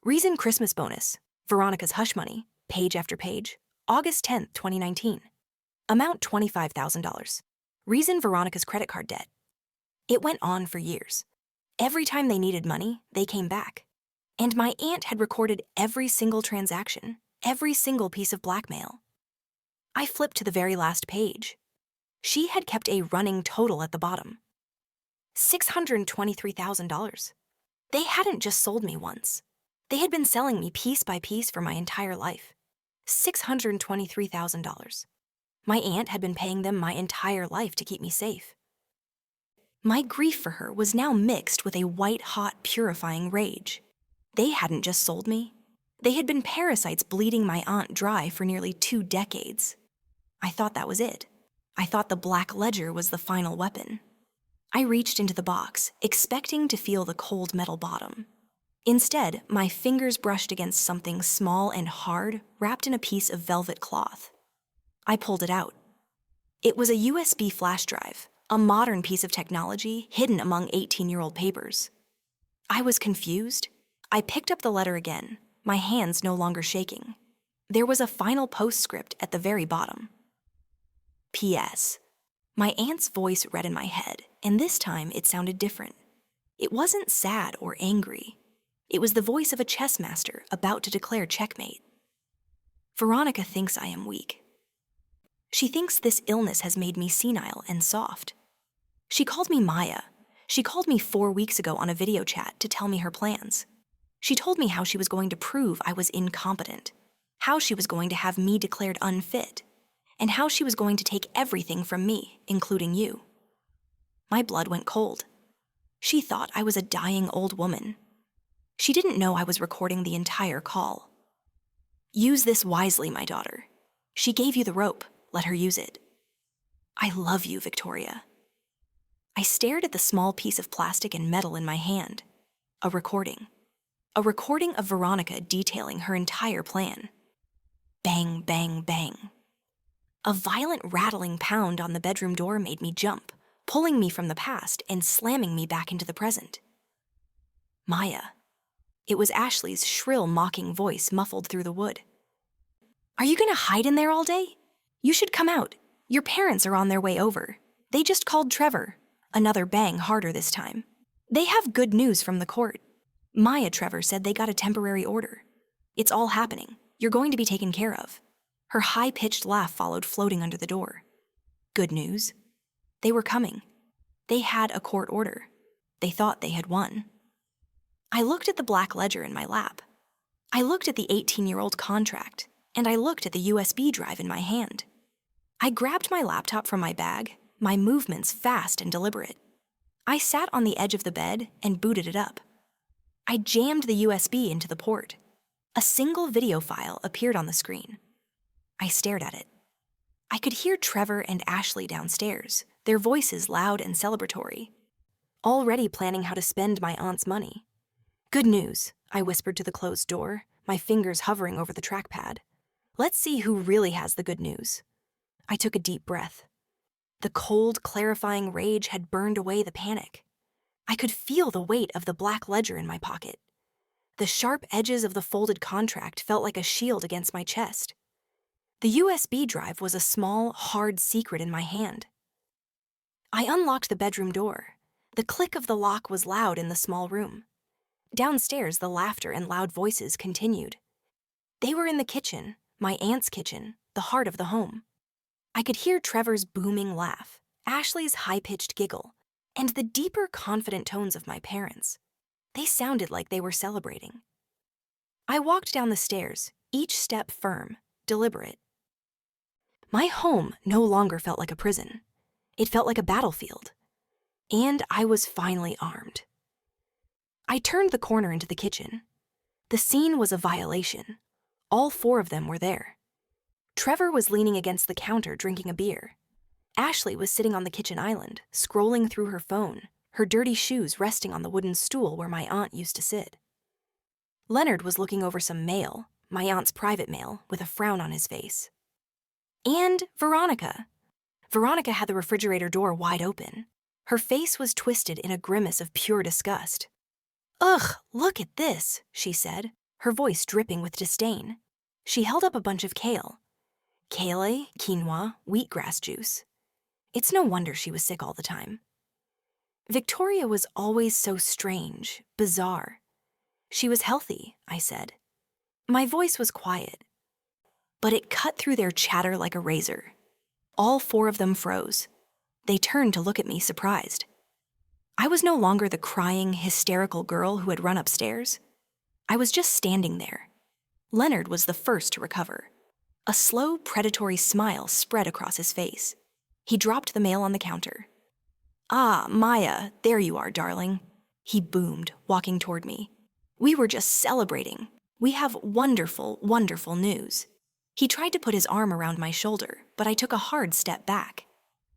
Reason Christmas bonus. Veronica's hush money. Page after page. August 10th, 2019. Amount $25,000. Reason Veronica's credit card debt. It went on for years. Every time they needed money, they came back. And my aunt had recorded every single transaction, every single piece of blackmail. I flipped to the very last page. She had kept a running total at the bottom. $623,000. They hadn't just sold me once. They had been selling me piece by piece for my entire life. $623,000. My aunt had been paying them my entire life to keep me safe. My grief for her was now mixed with a white-hot, purifying rage. They hadn't just sold me. They had been parasites bleeding my aunt dry for nearly 2 decades. I thought that was it. I thought the black ledger was the final weapon. I reached into the box, expecting to feel the cold metal bottom. Instead, my fingers brushed against something small and hard, wrapped in a piece of velvet cloth. I pulled it out. It was a USB flash drive, a modern piece of technology hidden among 18-year-old papers. I was confused. I picked up the letter again, my hands no longer shaking. There was a final postscript at the very bottom. P.S. My aunt's voice read in my head, and this time it sounded different. It wasn't sad or angry. It was the voice of a chess master about to declare checkmate. Veronica thinks I am weak. She thinks this illness has made me senile and soft. She called me Maya. She called me 4 weeks ago on a video chat to tell me her plans. She told me how she was going to prove I was incompetent, how she was going to have me declared unfit, and how she was going to take everything from me, including you. My blood went cold. She thought I was a dying old woman. She didn't know I was recording the entire call. Use this wisely, my daughter. She gave you the rope. Let her use it. I love you, Victoria. I stared at the small piece of plastic and metal in my hand. A recording. A recording of Veronica detailing her entire plan. Bang, bang, bang. A violent rattling pound on the bedroom door made me jump, pulling me from the past and slamming me back into the present. Maya. It was Ashley's shrill, mocking voice muffled through the wood. Are you going to hide in there all day? You should come out. Your parents are on their way over. They just called Trevor. Another bang harder this time. They have good news from the court. Maya, Trevor said they got a temporary order. It's all happening. You're going to be taken care of. Her high-pitched laugh followed, floating under the door. Good news. They were coming. They had a court order. They thought they had won. I looked at the black ledger in my lap. I looked at the 18-year-old contract, and I looked at the USB drive in my hand. I grabbed my laptop from my bag, my movements fast and deliberate. I sat on the edge of the bed and booted it up. I jammed the USB into the port. A single video file appeared on the screen. I stared at it. I could hear Trevor and Ashley downstairs, their voices loud and celebratory, already planning how to spend my aunt's money. Good news, I whispered to the closed door, my fingers hovering over the trackpad. Let's see who really has the good news. I took a deep breath. The cold, clarifying rage had burned away the panic. I could feel the weight of the black ledger in my pocket. The sharp edges of the folded contract felt like a shield against my chest. The USB drive was a small, hard secret in my hand. I unlocked the bedroom door. The click of the lock was loud in the small room. Downstairs, the laughter and loud voices continued. They were in the kitchen, my aunt's kitchen, the heart of the home. I could hear Trevor's booming laugh, Ashley's high-pitched giggle, and the deeper, confident tones of my parents. They sounded like they were celebrating. I walked down the stairs, each step firm, deliberate. My home no longer felt like a prison. It felt like a battlefield. And I was finally armed. I turned the corner into the kitchen. The scene was a violation. All four of them were there. Trevor was leaning against the counter drinking a beer. Ashley was sitting on the kitchen island, scrolling through her phone, her dirty shoes resting on the wooden stool where my aunt used to sit. Leonard was looking over some mail, my aunt's private mail, with a frown on his face. And Veronica. Veronica had the refrigerator door wide open. Her face was twisted in a grimace of pure disgust. Ugh, look at this, she said, her voice dripping with disdain. She held up a bunch of kale. Kale, quinoa, wheatgrass juice. It's no wonder she was sick all the time. Victoria was always so strange, bizarre. She was healthy, I said. My voice was quiet, but it cut through their chatter like a razor. All four of them froze. They turned to look at me, surprised. I was no longer the crying, hysterical girl who had run upstairs. I was just standing there. Leonard was the first to recover. A slow, predatory smile spread across his face. He dropped the mail on the counter. Ah, Maya, there you are, darling. He boomed, walking toward me. We were just celebrating. We have wonderful, wonderful news. He tried to put his arm around my shoulder, but I took a hard step back.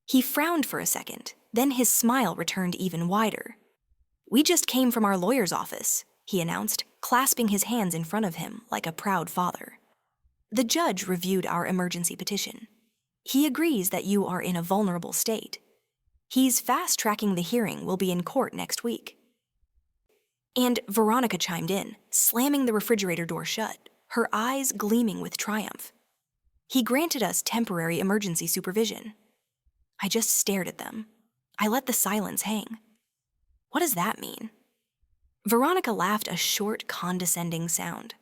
He frowned for a second, then his smile returned even wider. We just came from our lawyer's office, he announced, clasping his hands in front of him like a proud father. The judge reviewed our emergency petition. He agrees that you are in a vulnerable state. He's fast-tracking the hearing. Will be in court next week. And Veronica chimed in, slamming the refrigerator door shut, her eyes gleaming with triumph. He granted us temporary emergency supervision. I just stared at them. I let the silence hang. What does that mean? Veronica laughed a short, condescending sound.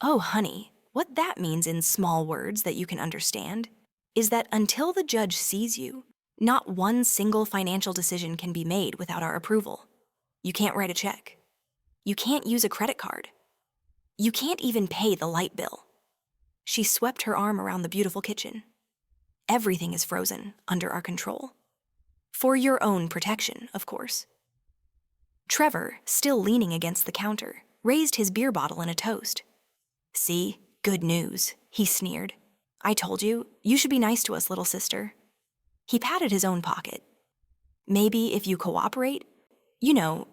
Oh, honey, what that means in small words that you can understand is that until the judge sees you, not one single financial decision can be made without our approval. You can't write a check. You can't use a credit card. You can't even pay the light bill. She swept her arm around the beautiful kitchen. Everything is frozen, under our control. For your own protection, of course. Trevor, still leaning against the counter, raised his beer bottle in a toast. See, good news, he sneered. I told you, you should be nice to us, little sister. He patted his own pocket. Maybe if you cooperate,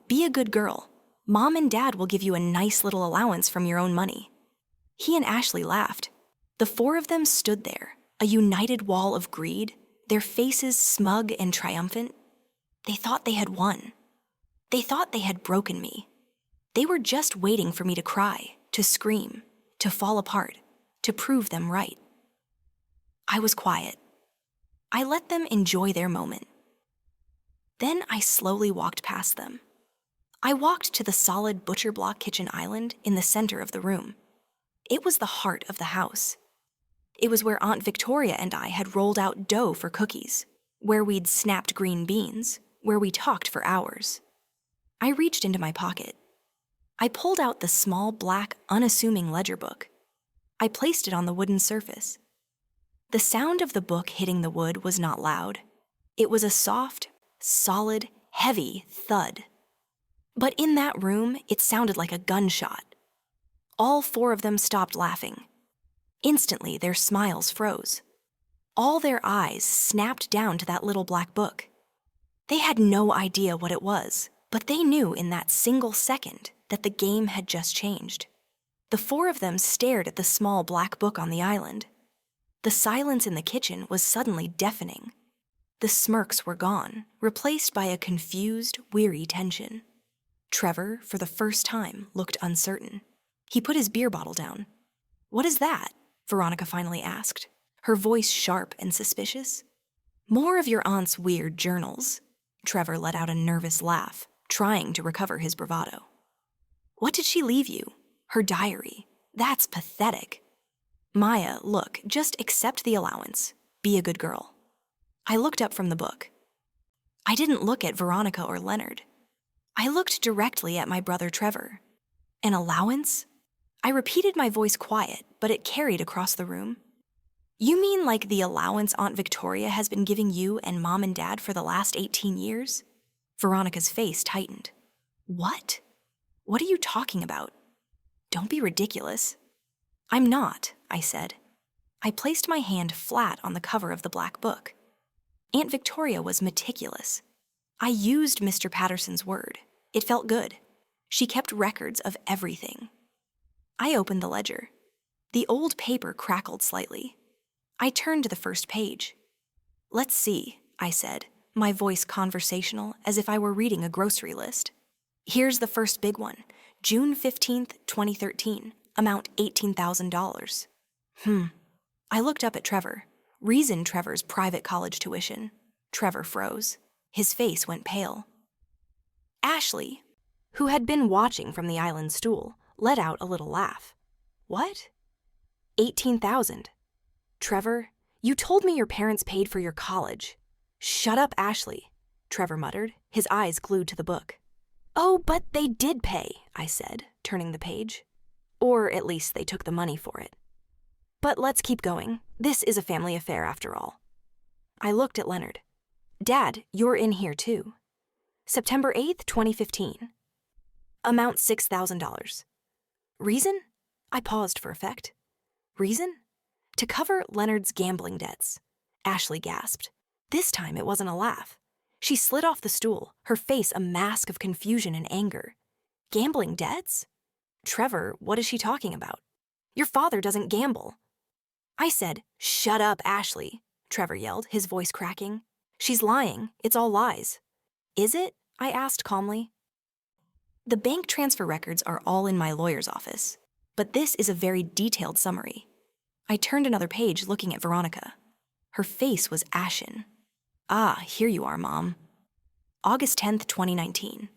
be a good girl. Mom and Dad will give you a nice little allowance from your own money. He and Ashley laughed. The four of them stood there, a united wall of greed, their faces smug and triumphant. They thought they had won. They thought they had broken me. They were just waiting for me to cry, to scream, to fall apart, to prove them right. I was quiet. I let them enjoy their moment. Then I slowly walked past them. I walked to the solid butcher block kitchen island in the center of the room. It was the heart of the house. It was where Aunt Victoria and I had rolled out dough for cookies, where we'd snapped green beans, where we talked for hours. I reached into my pocket. I pulled out the small, black, unassuming ledger book. I placed it on the wooden surface. The sound of the book hitting the wood was not loud. It was a soft, solid, heavy thud. But in that room, it sounded like a gunshot. All four of them stopped laughing. Instantly, their smiles froze. All their eyes snapped down to that little black book. They had no idea what it was, but they knew in that single second that the game had just changed. The four of them stared at the small black book on the island. The silence in the kitchen was suddenly deafening. The smirks were gone, replaced by a confused, weary tension. Trevor, for the first time, looked uncertain. He put his beer bottle down. "What is that?" Veronica finally asked, her voice sharp and suspicious. "More of your aunt's weird journals." Trevor let out a nervous laugh, trying to recover his bravado. "What did she leave you? Her diary. That's pathetic." "Maya, look, just accept the allowance. Be a good girl." I looked up from the book. I didn't look at Veronica or Leonard. I looked directly at my brother Trevor. "An allowance?" I repeated, my voice quiet, but it carried across the room. "You mean like the allowance Aunt Victoria has been giving you and Mom and Dad for the last 18 years? Veronica's face tightened. "What? What are you talking about? Don't be ridiculous." "I'm not," I said. I placed my hand flat on the cover of the black book. Aunt Victoria was meticulous. I used Mr. Patterson's word. It felt good. She kept records of everything. I opened the ledger. The old paper crackled slightly. I turned to the first page. "Let's see," I said, my voice conversational, as if I were reading a grocery list. "Here's the first big one, June 15th, 2013, amount $18,000. I looked up at Trevor. Reason Trevor's private college tuition. Trevor froze. His face went pale. Ashley, who had been watching from the island stool, let out a little laugh. "What? 18,000. Trevor, you told me your parents paid for your college." "Shut up, Ashley," Trevor muttered, his eyes glued to the book. "Oh, but they did pay," I said, turning the page. "Or at least they took the money for it. But let's keep going. This is a family affair after all." I looked at Leonard. "Dad, you're in here too. September 8th, 2015. Amount $6,000. Reason?" I paused for effect. "Reason? To cover Leonard's gambling debts." Ashley gasped. This time it wasn't a laugh. She slid off the stool, her face a mask of confusion and anger. "Gambling debts? Trevor, what is she talking about? Your father doesn't gamble." I said, "Shut up, Ashley," Trevor yelled, his voice cracking. "She's lying. It's all lies." "Is it?" I asked calmly. The bank transfer records are all in my lawyer's office, but this is a very detailed summary. I turned another page looking at Veronica. Her face was ashen. "Ah, here you are, Mom. August 10th, 2019.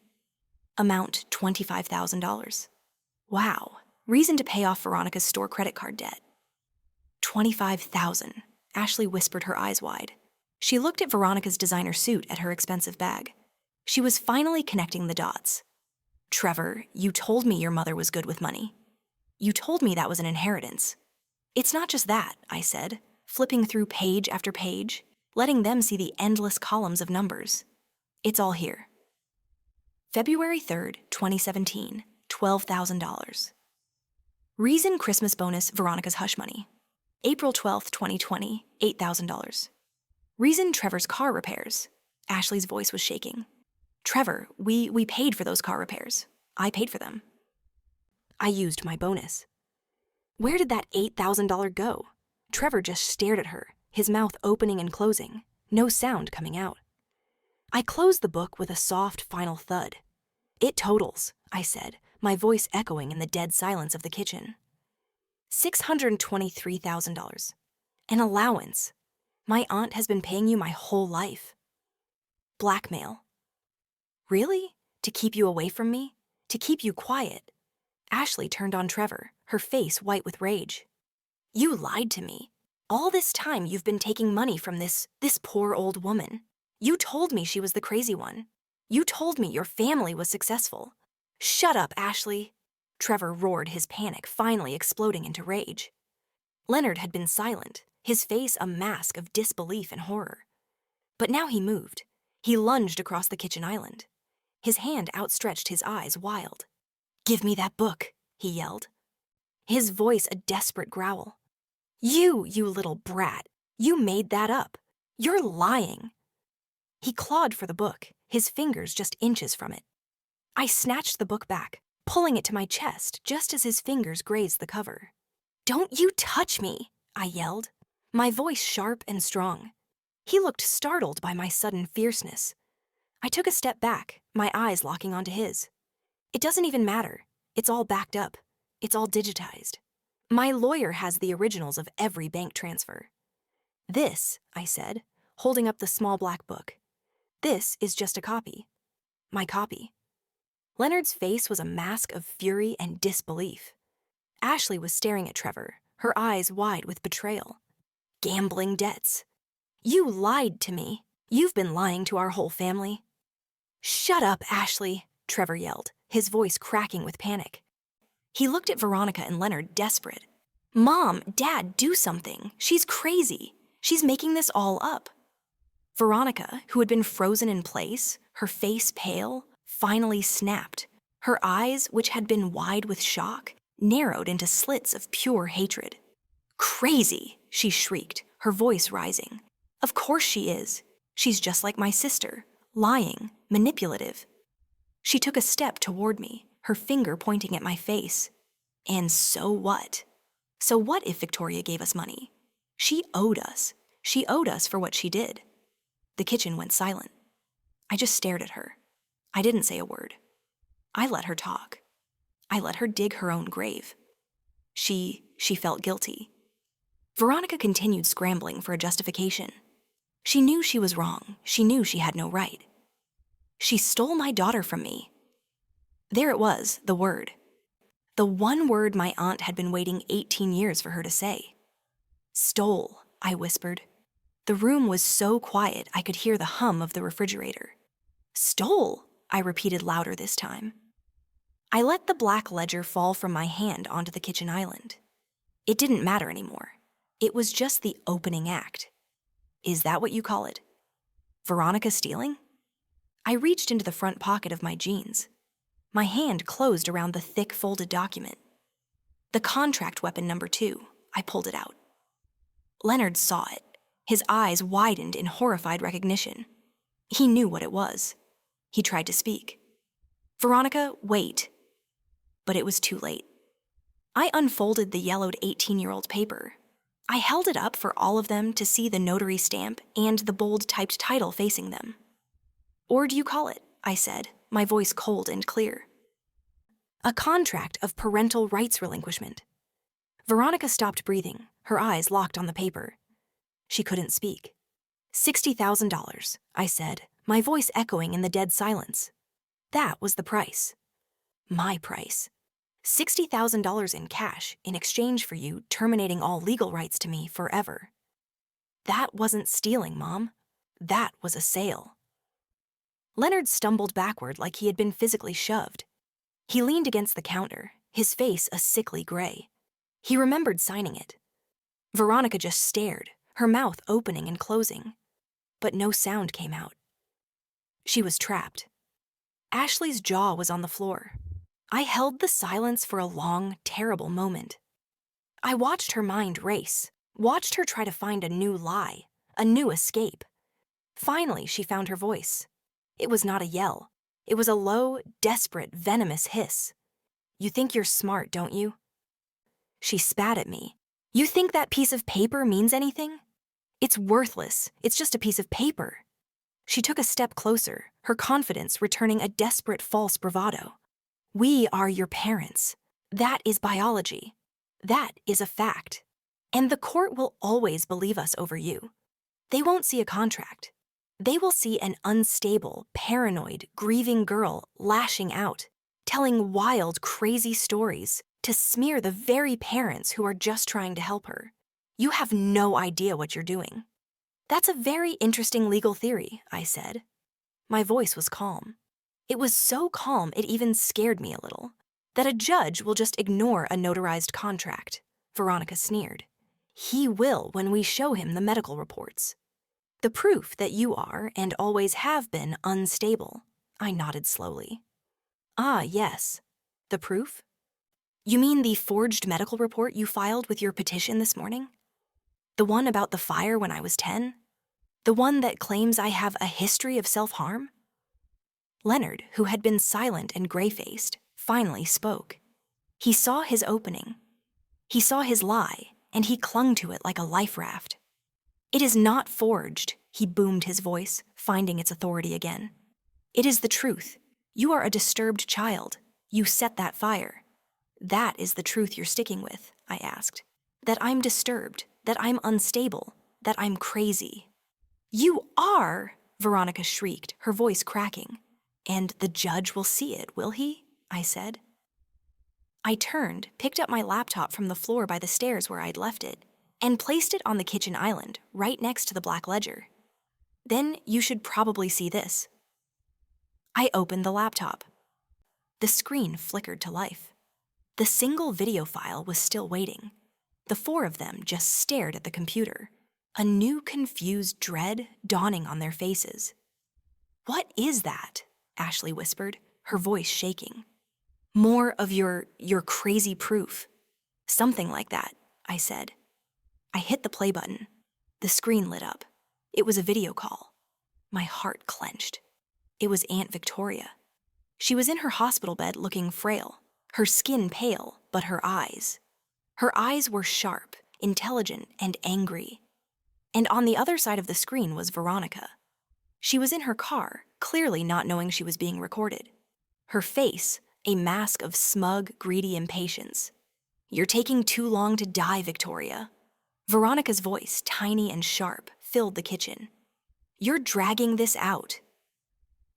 Amount $25,000. Wow. Reason to pay off Veronica's store credit card debt." 25,000. Ashley whispered, her eyes wide. She looked at Veronica's designer suit at her expensive bag. She was finally connecting the dots. "Trevor, you told me your mother was good with money. You told me that was an inheritance." "It's not just that," I said, flipping through page after page, letting them see the endless columns of numbers. "It's all here. February 3rd, 2017, $12,000. Reason Christmas bonus Veronica's hush money. April 12th, 2020, $8,000. Reason Trevor's car repairs." Ashley's voice was shaking. "Trevor, we paid for those car repairs. I paid for them. I used my bonus." "Where did that $8,000 go?" Trevor just stared at her, his mouth opening and closing, no sound coming out. I closed the book with a soft final thud. "It totals," I said, my voice echoing in the dead silence of the kitchen. $623,000. An allowance. My aunt has been paying you my whole life. Blackmail. Really? To keep you away from me? To keep you quiet? Ashley turned on Trevor, her face white with rage. You lied to me. All this time you've been taking money from this poor old woman. You told me she was the crazy one. You told me your family was successful. Shut up, Ashley. Trevor roared, his panic finally exploding into rage. Leonard had been silent, his face a mask of disbelief and horror. But now he moved. He lunged across the kitchen island. His hand outstretched, his eyes wild. Give me that book, he yelled. His voice a desperate growl. You little brat. You made that up. You're lying. He clawed for the book, his fingers just inches from it. I snatched the book back, pulling it to my chest just as his fingers grazed the cover. Don't you touch me, I yelled, my voice sharp and strong. He looked startled by my sudden fierceness. I took a step back, my eyes locking onto his. It doesn't even matter. It's all backed up. It's all digitized. My lawyer has the originals of every bank transfer. This, I said, holding up the small black book. This is just a copy. My copy. Leonard's face was a mask of fury and disbelief. Ashley was staring at Trevor, her eyes wide with betrayal. Gambling debts. You lied to me. You've been lying to our whole family. Shut up, Ashley, Trevor yelled, his voice cracking with panic. He looked at Veronica and Leonard, desperate. Mom, Dad, do something. She's crazy. She's making this all up. Veronica, who had been frozen in place, her face pale, finally snapped. Her eyes, which had been wide with shock, narrowed into slits of pure hatred. Crazy, she shrieked, her voice rising. Of course she is. She's just like my sister, lying, manipulative. She took a step toward me, her finger pointing at my face. And so what? So what if Victoria gave us money? She owed us. She owed us for what she did. The kitchen went silent. I just stared at her. I didn't say a word. I let her talk. I let her dig her own grave. She felt guilty. Veronica continued scrambling for a justification. She knew she was wrong. She knew she had no right. She stole my daughter from me. There it was, the word. The one word my aunt had been waiting 18 years for her to say. Stole, I whispered. The room was so quiet I could hear the hum of the refrigerator. Stole, I repeated louder this time. I let the black ledger fall from my hand onto the kitchen island. It didn't matter anymore. It was just the opening act. Is that what you call it? Veronica stealing? I reached into the front pocket of my jeans. My hand closed around the thick folded document. The contract weapon number 2, I pulled it out. Leonard saw it. His eyes widened in horrified recognition. He knew what it was. He tried to speak. Veronica, wait. But it was too late. I unfolded the yellowed 18-year-old paper. I held it up for all of them to see the notary stamp and the bold typed title facing them. Or do you call it, I said, my voice cold and clear. A contract of parental rights relinquishment. Veronica stopped breathing, her eyes locked on the paper. She couldn't speak. $60,000, I said, my voice echoing in the dead silence. That was the price. My price. $60,000 in cash in exchange for you terminating all legal rights to me forever. That wasn't stealing, Mom. That was a sale. Leonard stumbled backward like he had been physically shoved. He leaned against the counter, his face a sickly gray. He remembered signing it. Veronica just stared, her mouth opening and closing. But no sound came out. She was trapped. Ashley's jaw was on the floor. I held the silence for a long, terrible moment. I watched her mind race, watched her try to find a new lie, a new escape. Finally, she found her voice. It was not a yell. It was a low, desperate, venomous hiss. You think you're smart, don't you? She spat at me. You think that piece of paper means anything? It's worthless. It's just a piece of paper. She took a step closer, her confidence returning a desperate false bravado. We are your parents. That is biology. That is a fact. And the court will always believe us over you. They won't see a contract. They will see an unstable, paranoid, grieving girl lashing out, telling wild, crazy stories to smear the very parents who are just trying to help her. You have no idea what you're doing. That's a very interesting legal theory, I said. My voice was calm. It was so calm it even scared me a little. That a judge will just ignore a notarized contract, Veronica sneered. He will when we show him the medical reports. The proof that you are, and always have been, unstable. I nodded slowly. Ah, yes. The proof? You mean the forged medical report you filed with your petition this morning? The one about the fire when I was 10? The one that claims I have a history of self-harm? Leonard, who had been silent and gray-faced, finally spoke. He saw his opening. He saw his lie, and he clung to it like a life raft. It is not forged, he boomed his voice, finding its authority again. It is the truth. You are a disturbed child. You set that fire. That is the truth you're sticking with, I asked. That I'm disturbed, that I'm unstable, that I'm crazy. You are, Veronica shrieked, her voice cracking. And the judge will see it, will he? I said. I turned, picked up my laptop from the floor by the stairs where I'd left it, and placed it on the kitchen island, right next to the black ledger. Then you should probably see this. I opened the laptop. The screen flickered to life. The single video file was still waiting. The four of them just stared at the computer, a new confused dread dawning on their faces. What is that? Ashley whispered, her voice shaking. More of your crazy proof. Something like that, I said. I hit the play button. The screen lit up. It was a video call. My heart clenched. It was Aunt Victoria. She was in her hospital bed looking frail, her skin pale, but her eyes. Her eyes were sharp, intelligent, and angry. And on the other side of the screen was Veronica. She was in her car, clearly not knowing she was being recorded. Her face, a mask of smug, greedy impatience. You're taking too long to die, Victoria. Veronica's voice, tiny and sharp, filled the kitchen. You're dragging this out.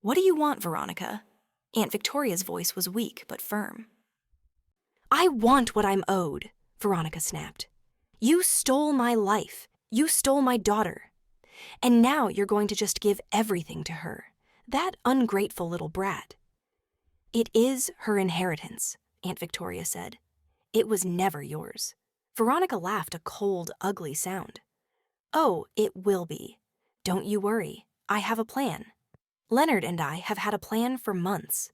What do you want, Veronica? Aunt Victoria's voice was weak but firm. I want what I'm owed, Veronica snapped. You stole my life. You stole my daughter. And now you're going to just give everything to her. That ungrateful little brat. It is her inheritance, Aunt Victoria said. It was never yours. Veronica laughed a cold, ugly sound. Oh, it will be. Don't you worry. I have a plan. Leonard and I have had a plan for months.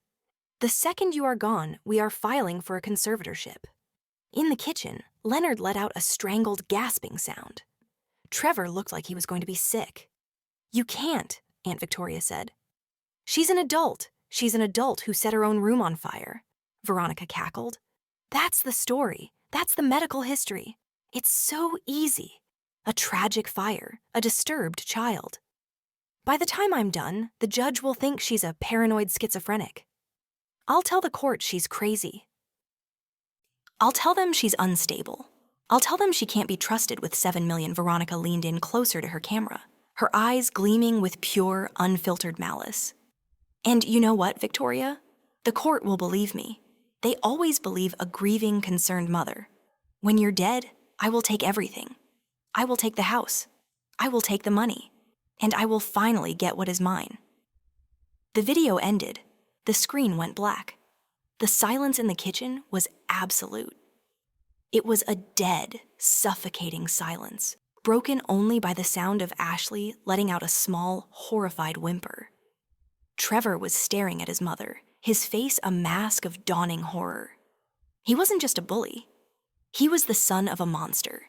The second you are gone, we are filing for a conservatorship. In the kitchen, Leonard let out a strangled, gasping sound. Trevor looked like he was going to be sick. You can't, Aunt Victoria said. She's an adult. She's an adult who set her own room on fire. Veronica cackled. That's the story. That's the medical history. It's so easy. A tragic fire, a disturbed child. By the time I'm done, the judge will think she's a paranoid schizophrenic. I'll tell the court she's crazy. I'll tell them she's unstable. I'll tell them she can't be trusted with 7 million. Veronica leaned in closer to her camera, her eyes gleaming with pure, unfiltered malice. And you know what, Victoria? The court will believe me. They always believe a grieving, concerned mother. When you're dead, I will take everything. I will take the house. I will take the money. And I will finally get what is mine. The video ended. The screen went black. The silence in the kitchen was absolute. It was a dead, suffocating silence, broken only by the sound of Ashley letting out a small, horrified whimper. Trevor was staring at his mother, his face a mask of dawning horror. He wasn't just a bully. He was the son of a monster.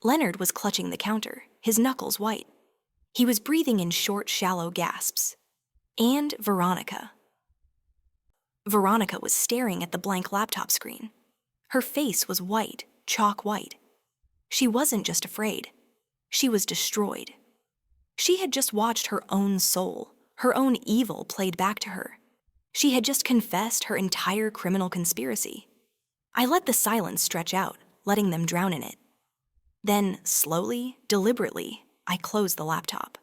Leonard was clutching the counter, his knuckles white. He was breathing in short, shallow gasps. And Veronica. Veronica was staring at the blank laptop screen. Her face was white, chalk white. She wasn't just afraid. She was destroyed. She had just watched her own soul, her own evil played back to her. She had just confessed her entire criminal conspiracy. I let the silence stretch out, letting them drown in it. Then, slowly, deliberately, I closed the laptop.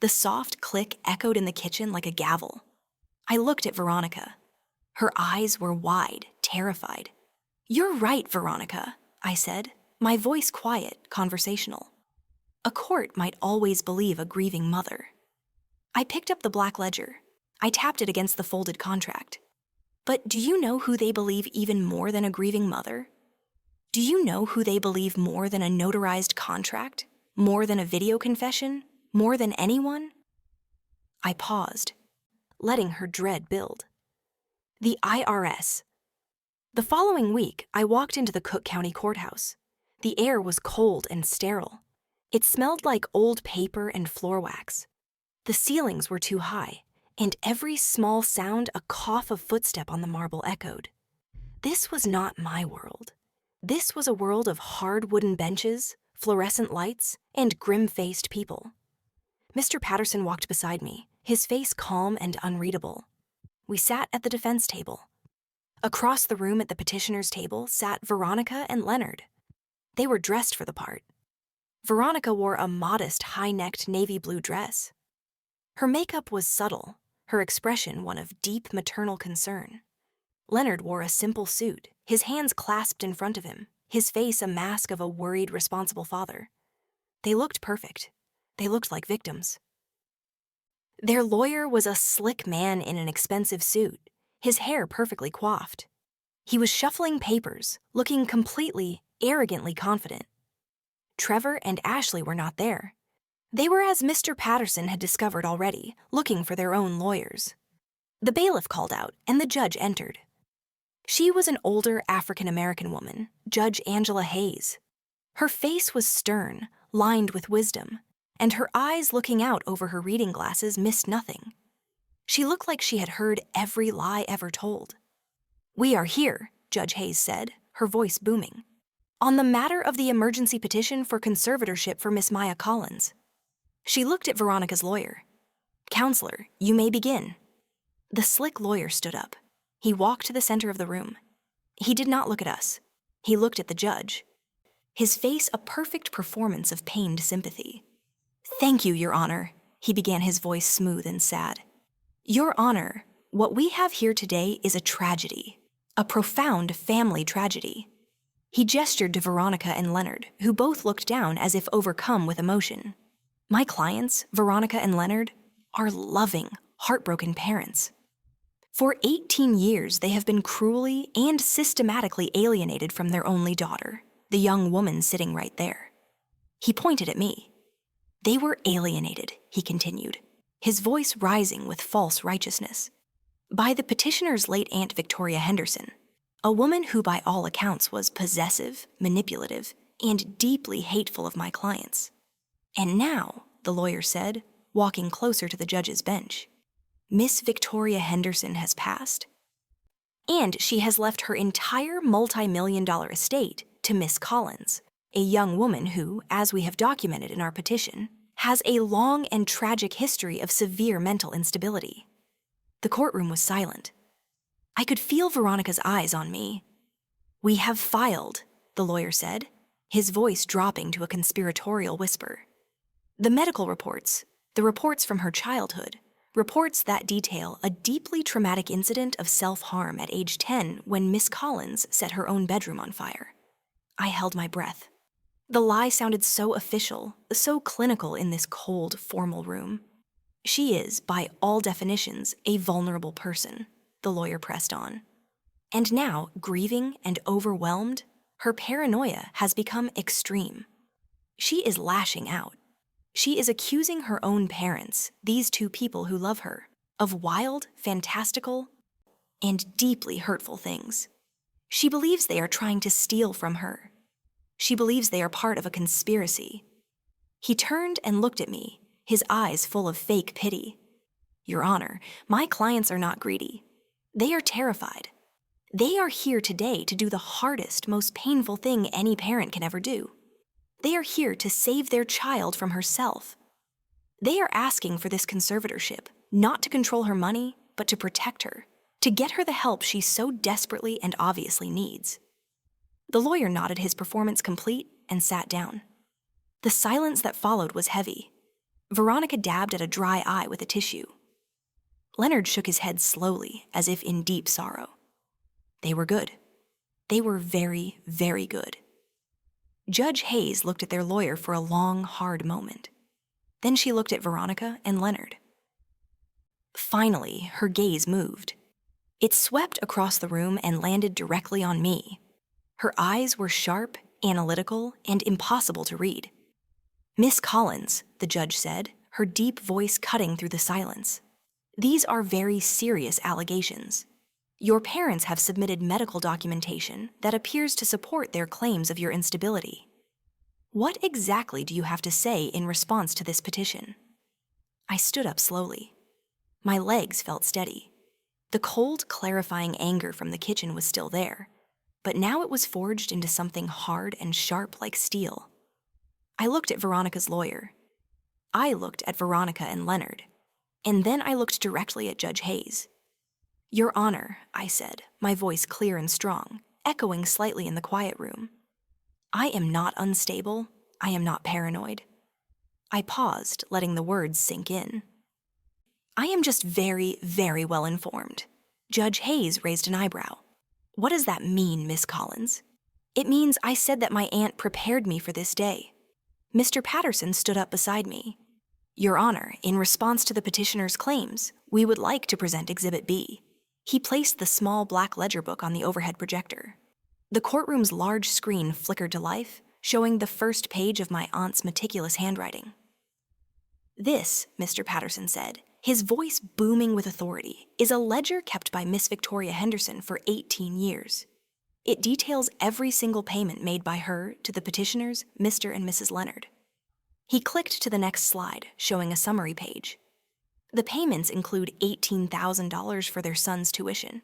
The soft click echoed in the kitchen like a gavel. I looked at Veronica. Her eyes were wide, terrified. "You're right, Veronica," I said, my voice quiet, conversational. A court might always believe a grieving mother. I picked up the black ledger. I tapped it against the folded contract. But do you know who they believe even more than a grieving mother? Do you know who they believe more than a notarized contract? More than a video confession? More than anyone? I paused, letting her dread build. The IRS. The following week, I walked into the Cook County Courthouse. The air was cold and sterile. It smelled like old paper and floor wax. The ceilings were too high, and every small sound a cough of footstep on the marble echoed. This was not my world. This was a world of hard wooden benches, fluorescent lights, and grim-faced people. Mr. Patterson walked beside me, his face calm and unreadable. We sat at the defense table. Across the room at the petitioner's table sat Veronica and Leonard. They were dressed for the part. Veronica wore a modest, high-necked navy blue dress. Her makeup was subtle, her expression one of deep maternal concern. Leonard wore a simple suit, his hands clasped in front of him, his face a mask of a worried, responsible father. They looked perfect. They looked like victims. Their lawyer was a slick man in an expensive suit, his hair perfectly coiffed. He was shuffling papers, looking completely, arrogantly confident. Trevor and Ashley were not there. They were, as Mr. Patterson had discovered already, looking for their own lawyers. The bailiff called out, and the judge entered. She was an older African-American woman, Judge Angela Hayes. Her face was stern, lined with wisdom, and her eyes looking out over her reading glasses missed nothing. She looked like she had heard every lie ever told. "We are here," Judge Hayes said, her voice booming, "on the matter of the emergency petition for conservatorship for Miss Maya Collins." She looked at Veronica's lawyer. "Counselor, you may begin." The slick lawyer stood up. He walked to the center of the room. He did not look at us. He looked at the judge. His face a perfect performance of pained sympathy. "Thank you, Your Honor," he began, his voice smooth and sad. "Your Honor, what we have here today is a tragedy, a profound family tragedy." He gestured to Veronica and Leonard, who both looked down as if overcome with emotion. My clients, Veronica and Leonard, are loving, heartbroken parents. For 18 years, they have been cruelly and systematically alienated from their only daughter, the young woman sitting right there. He pointed at me. They were alienated, he continued, his voice rising with false righteousness, by the petitioner's late Aunt Victoria Henderson, a woman who by all accounts was possessive, manipulative, and deeply hateful of my clients. And now, the lawyer said, walking closer to the judge's bench, Miss Victoria Henderson has passed. And she has left her entire multi-million-dollar estate to Miss Collins, a young woman who, as we have documented in our petition, has a long and tragic history of severe mental instability. The courtroom was silent. I could feel Veronica's eyes on me. "We have filed," the lawyer said, his voice dropping to a conspiratorial whisper. "The medical reports, the reports from her childhood, reports that detail a deeply traumatic incident of self-harm at age 10 when Miss Collins set her own bedroom on fire." I held my breath. The lie sounded so official, so clinical in this cold, formal room. "She is, by all definitions, a vulnerable person," the lawyer pressed on. "And now, grieving and overwhelmed, her paranoia has become extreme. She is lashing out. She is accusing her own parents, these two people who love her, of wild, fantastical, and deeply hurtful things. She believes they are trying to steal from her. She believes they are part of a conspiracy." He turned and looked at me, his eyes full of fake pity. "Your Honor, my clients are not greedy. They are terrified. They are here today to do the hardest, most painful thing any parent can ever do. They are here to save their child from herself. They are asking for this conservatorship, not to control her money, but to protect her, to get her the help she so desperately and obviously needs." The lawyer nodded his performance complete and sat down. The silence that followed was heavy. Veronica dabbed at a dry eye with a tissue. Leonard shook his head slowly, as if in deep sorrow. They were good. They were very, very good. Judge Hayes looked at their lawyer for a long, hard moment. Then she looked at Veronica and Leonard. Finally, her gaze moved. It swept across the room and landed directly on me. Her eyes were sharp, analytical, and impossible to read. "Miss Collins," the judge said, her deep voice cutting through the silence. "These are very serious allegations. Your parents have submitted medical documentation that appears to support their claims of your instability. What exactly do you have to say in response to this petition?" I stood up slowly. My legs felt steady. The cold, clarifying anger from the kitchen was still there, but now it was forged into something hard and sharp like steel. I looked at Veronica's lawyer. I looked at Veronica and Leonard. And then I looked directly at Judge Hayes. "Your Honor," I said, my voice clear and strong, echoing slightly in the quiet room. "I am not unstable. I am not paranoid." I paused, letting the words sink in. "I am just very, very well informed." Judge Hayes raised an eyebrow. "What does that mean, Miss Collins?" "It means I said that my aunt prepared me for this day." Mr. Patterson stood up beside me. "Your Honor, in response to the petitioner's claims, we would like to present Exhibit B." He placed the small black ledger book on the overhead projector. The courtroom's large screen flickered to life, showing the first page of my aunt's meticulous handwriting. "This," Mr. Patterson said, his voice booming with authority, "is a ledger kept by Miss Victoria Henderson for 18 years. It details every single payment made by her to the petitioners, Mr. and Mrs. Leonard." He clicked to the next slide, showing a summary page. The payments include $18,000 for their son's tuition,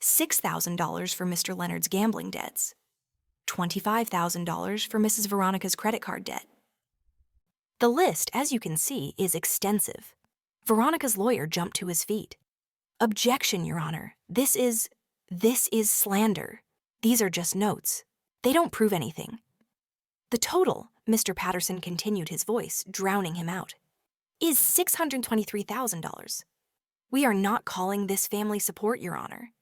$6,000 for Mr. Leonard's gambling debts, $25,000 for Mrs. Veronica's credit card debt. The list, as you can see, is extensive. Veronica's lawyer jumped to his feet. "Objection, Your Honor. This is slander. These are just notes. They don't prove anything." "The total," Mr. Patterson continued, his voice drowning him out, "is $623,000. We are not calling this family support, Your Honor.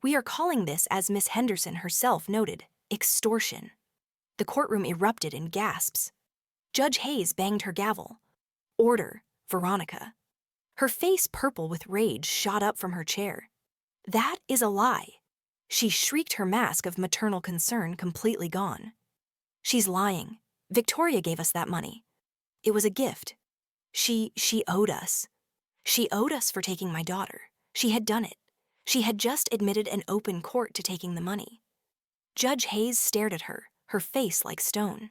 We are calling this, as Miss Henderson herself noted, extortion." The courtroom erupted in gasps. Judge Hayes banged her gavel. "Order, Veronica." Her face purple with rage shot up from her chair. "That is a lie." She shrieked, her mask of maternal concern completely gone. "She's lying. Victoria gave us that money. It was a gift. She owed us. She owed us for taking my daughter. She had done it. She had just admitted an open court to taking the money." Judge Hayes stared at her, her face like stone.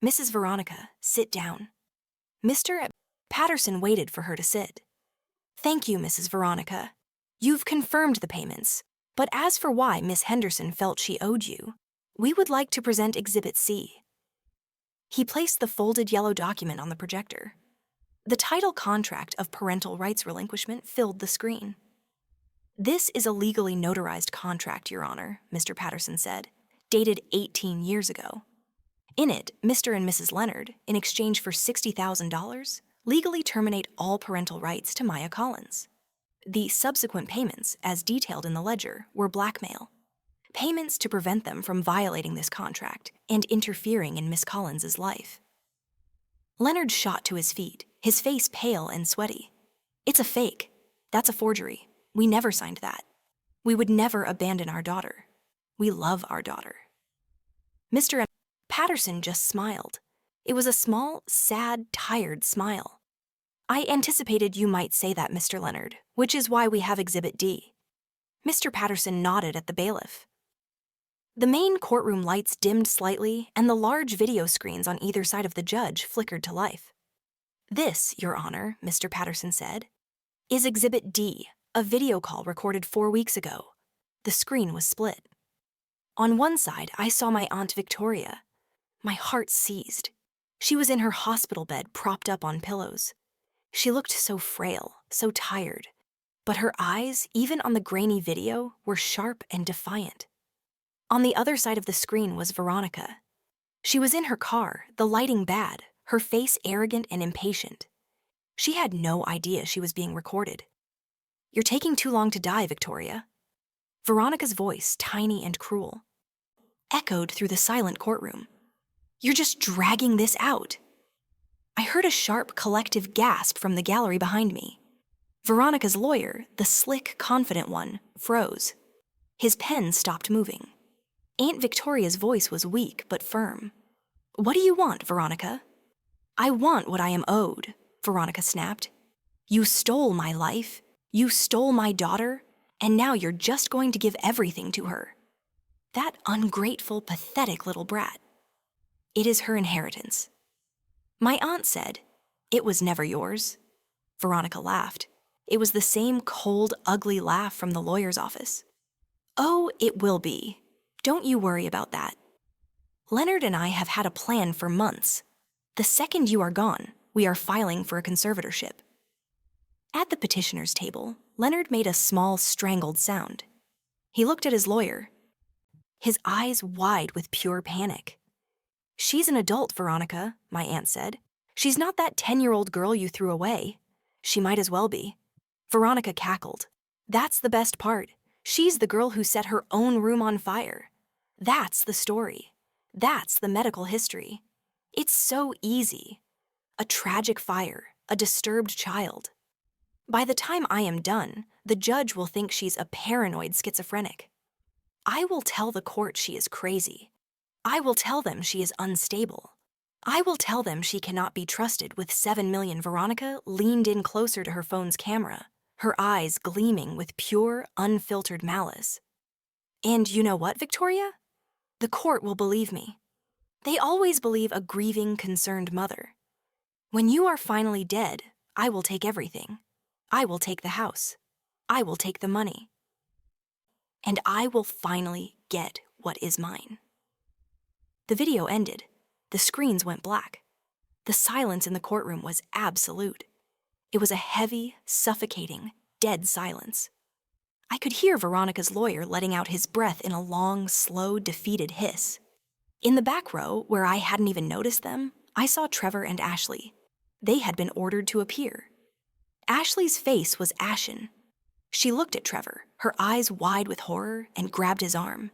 "Mrs. Veronica, sit down." Mr. Patterson waited for her to sit. "Thank you, Mrs. Veronica. You've confirmed the payments, but as for why Miss Henderson felt she owed you, we would like to present Exhibit C." He placed the folded yellow document on the projector. The title contract of parental rights relinquishment filled the screen. "This is a legally notarized contract, Your Honor," Mr. Patterson said, dated 18 years ago. In it, Mr. and Mrs. Leonard, in exchange for $60,000, legally terminate all parental rights to Maya Collins. The subsequent payments, as detailed in the ledger, were blackmail. Payments to prevent them from violating this contract and interfering in Miss Collins's life. Leonard shot to his feet, his face pale and sweaty. "It's a fake. That's a forgery. We never signed that. We would never abandon our daughter. We love our daughter." Mr. Patterson just smiled. It was a small, sad, tired smile. "I anticipated you might say that, Mr. Leonard, which is why we have Exhibit D." Mr. Patterson nodded at the bailiff. The main courtroom lights dimmed slightly, and the large video screens on either side of the judge flickered to life. "This, Your Honor," Mr. Patterson said, "is Exhibit D, a video call recorded 4 weeks ago." The screen was split. On one side, I saw my Aunt Victoria. My heart seized. She was in her hospital bed, propped up on pillows. She looked so frail, so tired, but her eyes, even on the grainy video, were sharp and defiant. On the other side of the screen was Veronica. She was in her car, the lighting bad, her face arrogant and impatient. She had no idea she was being recorded. "You're taking too long to die, Victoria." Veronica's voice, tiny and cruel, echoed through the silent courtroom. "You're just dragging this out." I heard a sharp, collective gasp from the gallery behind me. Veronica's lawyer, the slick, confident one, froze. His pen stopped moving. Aunt Victoria's voice was weak but firm. "What do you want, Veronica?" "I want what I am owed," Veronica snapped. "You stole my life, you stole my daughter, and now you're just going to give everything to her. That ungrateful, pathetic little brat. It is her inheritance." My aunt said, "It was never yours." Veronica laughed. It was the same cold, ugly laugh from the lawyer's office. "Oh, it will be. Don't you worry about that. Leonard and I have had a plan for months. The second you are gone, we are filing for a conservatorship." At the petitioner's table, Leonard made a small, strangled sound. He looked at his lawyer, his eyes wide with pure panic. "She's an adult, Veronica," my aunt said. "She's not that 10-year-old girl you threw away. She might as well be." Veronica cackled. "That's the best part. She's the girl who set her own room on fire. That's the story. That's the medical history. It's so easy. A tragic fire, a disturbed child. By the time I am done, the judge will think she's a paranoid schizophrenic. I will tell the court she is crazy. I will tell them she is unstable. I will tell them she cannot be trusted with 7 million." Veronica leaned in closer to her phone's camera, her eyes gleaming with pure, unfiltered malice. "And you know what, Victoria? The court will believe me. They always believe a grieving, concerned mother. When you are finally dead, I will take everything. I will take the house. I will take the money. And I will finally get what is mine." The video ended. The screens went black. The silence in the courtroom was absolute. It was a heavy, suffocating, dead silence. I could hear Veronica's lawyer letting out his breath in a long, slow, defeated hiss. In the back row, where I hadn't even noticed them, I saw Trevor and Ashley. They had been ordered to appear. Ashley's face was ashen. She looked at Trevor, her eyes wide with horror, and grabbed his arm.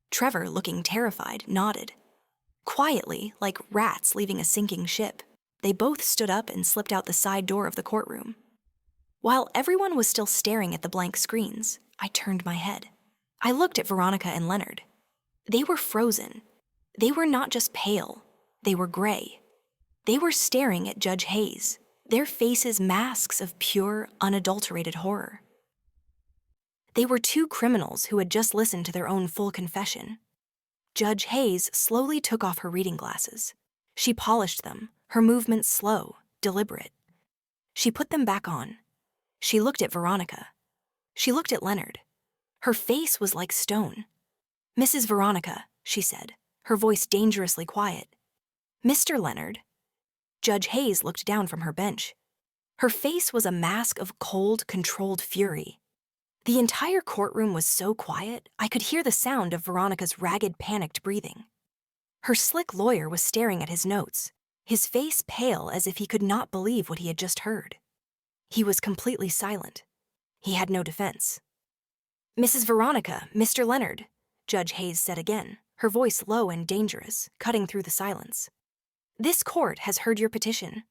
Trevor, looking terrified, nodded. Quietly, like rats leaving a sinking ship, they both stood up and slipped out the side door of the courtroom. While everyone was still staring at the blank screens, I turned my head. I looked at Veronica and Leonard. They were frozen. They were not just pale, they were gray. They were staring at Judge Hayes, their faces masks of pure, unadulterated horror. They were two criminals who had just listened to their own full confession. Judge Hayes slowly took off her reading glasses. She polished them, her movements slow, deliberate. She put them back on. She looked at Veronica. She looked at Leonard. Her face was like stone. "Mrs. Veronica," she said, her voice dangerously quiet. "Mr. Leonard." Judge Hayes looked down from her bench. Her face was a mask of cold, controlled fury. The entire courtroom was so quiet, I could hear the sound of Veronica's ragged, panicked breathing. Her slick lawyer was staring at his notes, his face pale as if he could not believe what he had just heard. He was completely silent. He had no defense. "Mrs. Veronica, Mr. Leonard," Judge Hayes said again, her voice low and dangerous, cutting through the silence. "This court has heard your petition.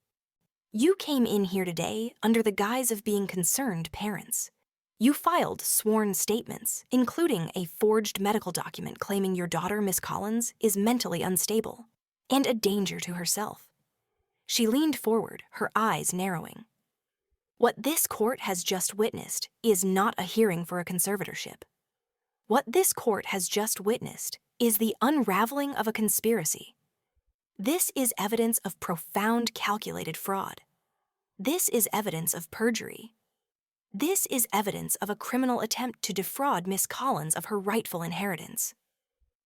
You came in here today under the guise of being concerned parents. You filed sworn statements, including a forged medical document claiming your daughter, Miss Collins, is mentally unstable and a danger to herself." She leaned forward, her eyes narrowing. "What this court has just witnessed is not a hearing for a conservatorship. What this court has just witnessed is the unraveling of a conspiracy. This is evidence of profound calculated fraud. This is evidence of perjury. This is evidence of a criminal attempt to defraud Miss Collins of her rightful inheritance."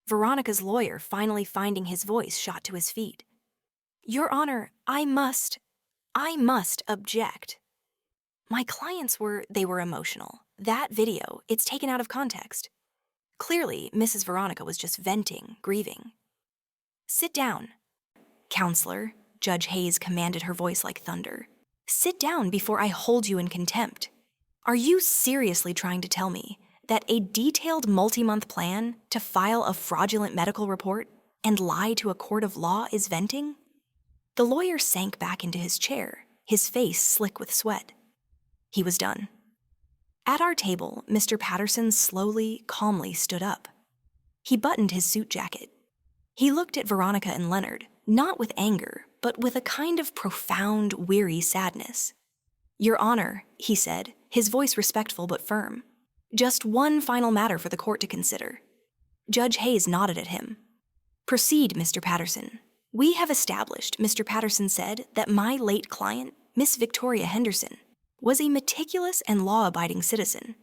Veronica's lawyer, finally finding his voice, shot to his feet. "Your Honor, I must object." My clients they were emotional. That video, it's taken out of context. Clearly, Mrs. Veronica was just venting, grieving. "Sit down." "Counselor," Judge Hayes commanded, her voice like thunder. Sit down before I hold you in contempt. Are you seriously trying to tell me that a detailed multi-month plan to file a fraudulent medical report and lie to a court of law is venting? The lawyer sank back into his chair, his face slick with sweat. He was done. At our table, Mr. Patterson slowly, calmly stood up. He buttoned his suit jacket. He looked at Veronica and Leonard, not with anger, but with a kind of profound, weary sadness. "Your Honor," he said, his voice respectful but firm. "Just one final matter for the court to consider." Judge Hayes nodded at him. "Proceed, Mr. Patterson. We have established," Mr. Patterson said, "that my late client, Miss Victoria Henderson, was a meticulous and law-abiding citizen.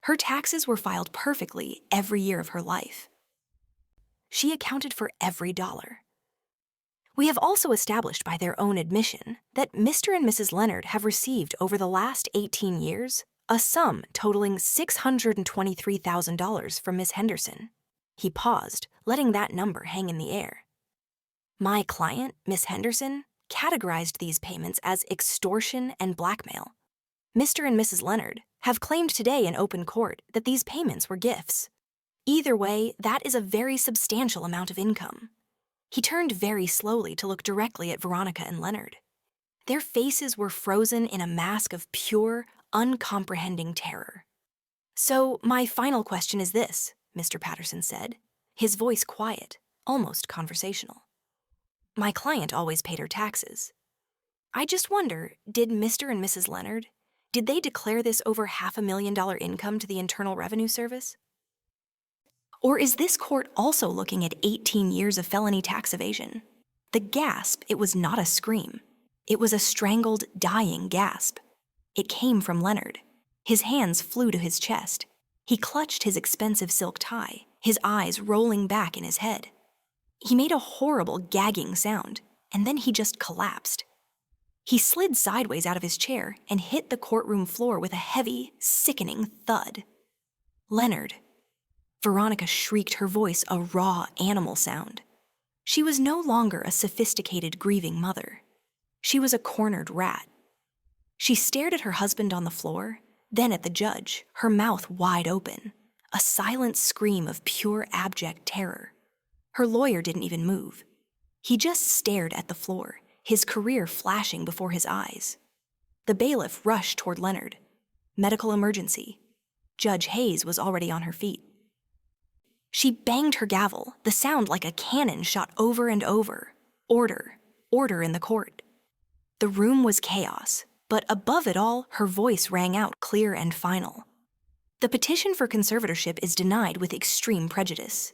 Her taxes were filed perfectly every year of her life. She accounted for every dollar. We have also established by their own admission that Mr. and Mrs. Leonard have received over the last 18 years a sum totaling $623,000 from Miss Henderson." He paused, letting that number hang in the air. "My client, Miss Henderson, categorized these payments as extortion and blackmail. Mr. and Mrs. Leonard have claimed today in open court that these payments were gifts. Either way, that is a very substantial amount of income." He turned very slowly to look directly at Veronica and Leonard. Their faces were frozen in a mask of pure, uncomprehending terror. "So my final question is this," Mr. Patterson said, his voice quiet, almost conversational. "My client always paid her taxes. I just wonder, did Mr. and Mrs. Leonard, did they declare this over $500,000 income to the Internal Revenue Service? Or is this court also looking at 18 years of felony tax evasion?" The gasp, it was not a scream. It was a strangled, dying gasp. It came from Leonard. His hands flew to his chest. He clutched his expensive silk tie, his eyes rolling back in his head. He made a horrible gagging sound, and then he just collapsed. He slid sideways out of his chair and hit the courtroom floor with a heavy, sickening thud. "Leonard." Veronica shrieked, her voice a raw animal sound. She was no longer a sophisticated, grieving mother. She was a cornered rat. She stared at her husband on the floor, then at the judge, her mouth wide open, a silent scream of pure abject terror. Her lawyer didn't even move. He just stared at the floor, his career flashing before his eyes. The bailiff rushed toward Leonard. Medical emergency. Judge Hayes was already on her feet. She banged her gavel, the sound like a cannon shot over and over. Order, order in the court. The room was chaos, but above it all, her voice rang out clear and final. "The petition for conservatorship is denied with extreme prejudice.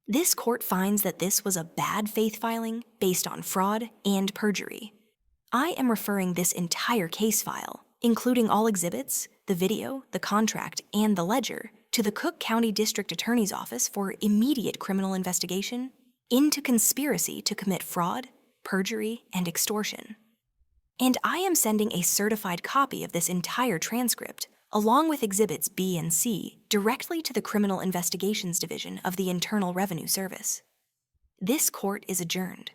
This court finds that this was a bad faith filing based on fraud and perjury. I am referring this entire case file, including all exhibits, the video, the contract, and the ledger, to the Cook County District Attorney's Office for immediate criminal investigation into conspiracy to commit fraud, perjury, and extortion. And I am sending a certified copy of this entire transcript, along with Exhibits B and C, directly to the Criminal Investigations Division of the Internal Revenue Service. This court is adjourned."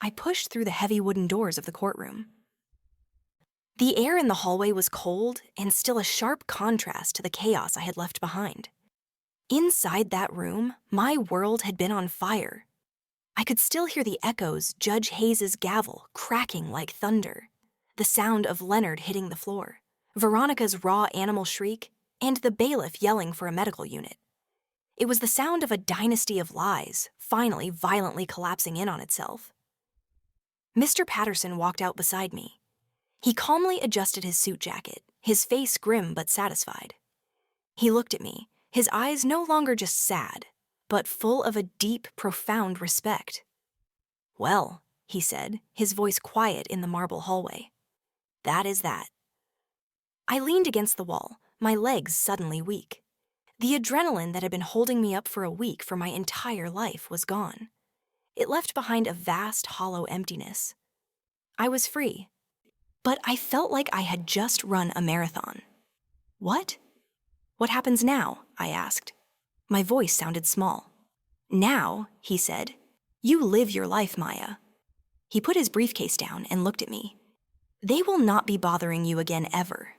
I pushed through the heavy wooden doors of the courtroom. The air in the hallway was cold and still a sharp contrast to the chaos I had left behind. Inside that room, my world had been on fire. I could still hear the echoes, Judge Hayes's gavel cracking like thunder, the sound of Leonard hitting the floor, Veronica's raw animal shriek, and the bailiff yelling for a medical unit. It was the sound of a dynasty of lies, finally violently collapsing in on itself. Mr. Patterson walked out beside me. He calmly adjusted his suit jacket, his face grim but satisfied. He looked at me, his eyes no longer just sad, but full of a deep, profound respect. "Well," he said, his voice quiet in the marble hallway, "that is that." I leaned against the wall, my legs suddenly weak. The adrenaline that had been holding me up for a week for my entire life was gone. It left behind a vast, hollow emptiness. I was free. But I felt like I had just run a marathon. "What? What happens now?" I asked. My voice sounded small. "Now," he said, "you live your life, Maya." He put his briefcase down and looked at me. They will not be bothering you again ever.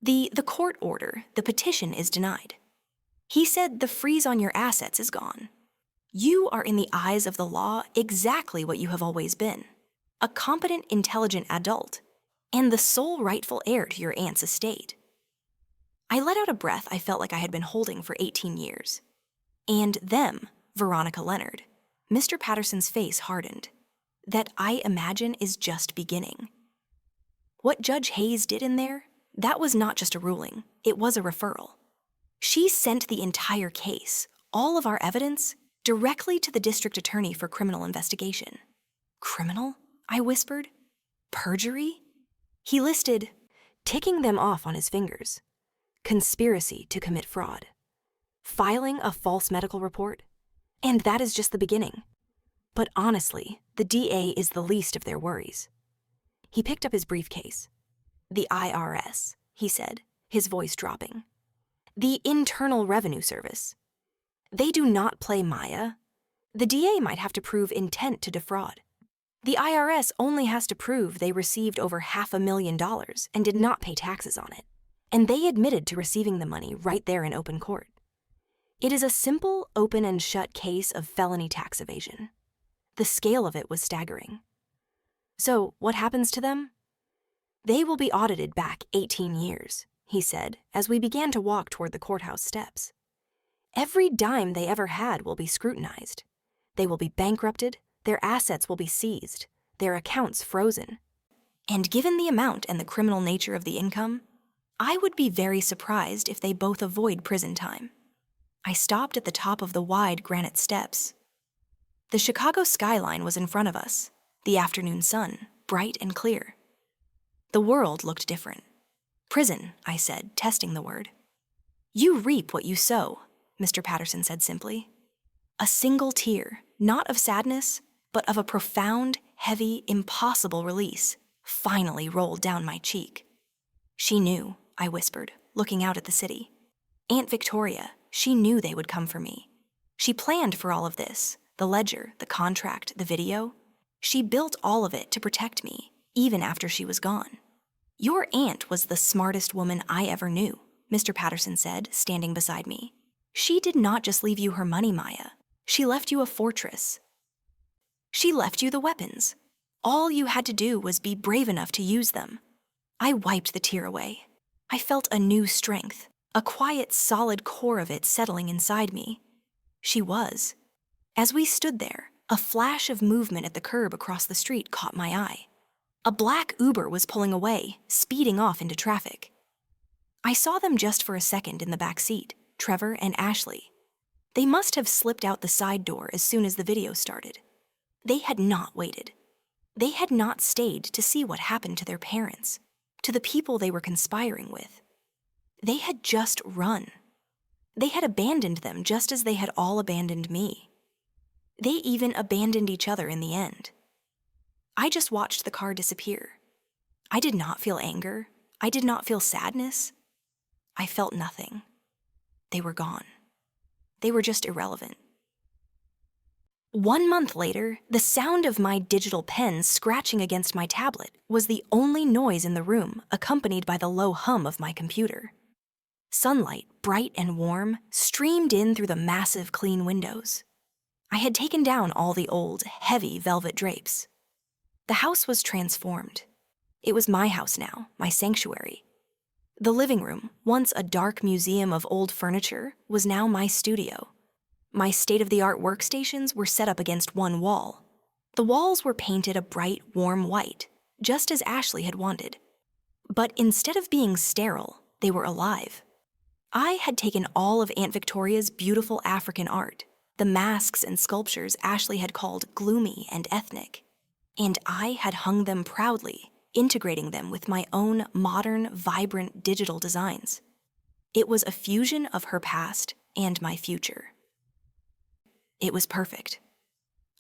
The court order, the petition is denied. He said the freeze on your assets is gone. You are in the eyes of the law exactly what you have always been, a competent, intelligent adult, and the sole rightful heir to your aunt's estate. I let out a breath I felt like I had been holding for 18 years. And them, Veronica Leonard, Mr. Patterson's face hardened. That, I imagine, is just beginning. What Judge Hayes did in there, that was not just a ruling, it was a referral. She sent the entire case, all of our evidence, directly to the district attorney for criminal investigation. Criminal? I whispered. Perjury? He listed, ticking them off on his fingers, conspiracy to commit fraud, filing a false medical report, and that is just the beginning. But honestly, the DA is the least of their worries. He picked up his briefcase. The IRS, he said, his voice dropping. The Internal Revenue Service. They do not play Maya. The DA might have to prove intent to defraud. The IRS only has to prove they received over $500,000 and did not pay taxes on it. And they admitted to receiving the money right there in open court. It is a simple, open and shut case of felony tax evasion. The scale of it was staggering. So, what happens to them? They will be audited back 18 years, he said, as we began to walk toward the courthouse steps. Every dime they ever had will be scrutinized. They will be bankrupted, their assets will be seized, their accounts frozen. And given the amount and the criminal nature of the income, I would be very surprised if they both avoid prison time. I stopped at the top of the wide granite steps. The Chicago skyline was in front of us, the afternoon sun, bright and clear. The world looked different. Prison, I said, testing the word. You reap what you sow, Mr. Patterson said simply. A single tear, not of sadness, but of a profound, heavy, impossible release, finally rolled down my cheek. She knew, I whispered, looking out at the city. Aunt Victoria, she knew they would come for me. She planned for all of this, the ledger, the contract, the video. She built all of it to protect me, even after she was gone. Your aunt was the smartest woman I ever knew, Mr. Patterson said, standing beside me. She did not just leave you her money, Maya. She left you a fortress. She left you the weapons. All you had to do was be brave enough to use them. I wiped the tear away. I felt a new strength, a quiet, solid core of it settling inside me. She was. As we stood there, a flash of movement at the curb across the street caught my eye. A black Uber was pulling away, speeding off into traffic. I saw them just for a second in the back seat, Trevor and Ashley. They must have slipped out the side door as soon as the video started. They had not waited. They had not stayed to see what happened to their parents, to the people they were conspiring with. They had just run. They had abandoned them just as they had all abandoned me. They even abandoned each other in the end. I just watched the car disappear. I did not feel anger. I did not feel sadness. I felt nothing. They were gone. They were just irrelevant. 1 month later, the sound of my digital pen scratching against my tablet was the only noise in the room, accompanied by the low hum of my computer. Sunlight, bright and warm, streamed in through the massive, clean windows. I had taken down all the old, heavy velvet drapes. The house was transformed. It was my house now, my sanctuary. The living room, once a dark museum of old furniture, was now my studio. My state-of-the-art workstations were set up against one wall. The walls were painted a bright, warm white, just as Ashley had wanted. But instead of being sterile, they were alive. I had taken all of Aunt Victoria's beautiful African art, the masks and sculptures Ashley had called gloomy and ethnic, and I had hung them proudly, integrating them with my own modern, vibrant digital designs. It was a fusion of her past and my future. It was perfect.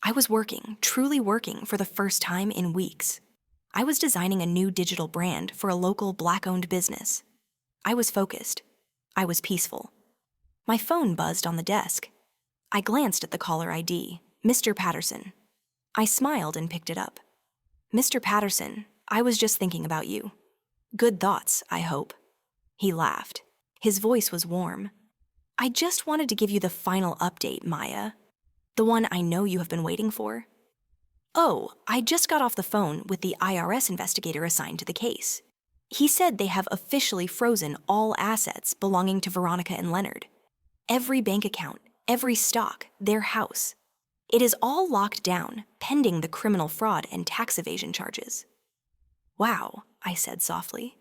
I was working, truly working for the first time in weeks. I was designing a new digital brand for a local Black-owned business. I was focused. I was peaceful. My phone buzzed on the desk. I glanced at the caller ID, Mr. Patterson. I smiled and picked it up. Mr. Patterson, I was just thinking about you. Good thoughts, I hope." He laughed. His voice was warm. "I just wanted to give you the final update, Maya. The one I know you have been waiting for. Oh, I just got off the phone with the IRS investigator assigned to the case. He said they have officially frozen all assets belonging to Veronica and Leonard. Every bank account, every stock, their house. It is all locked down, pending the criminal fraud and tax evasion charges." "Wow," I said softly.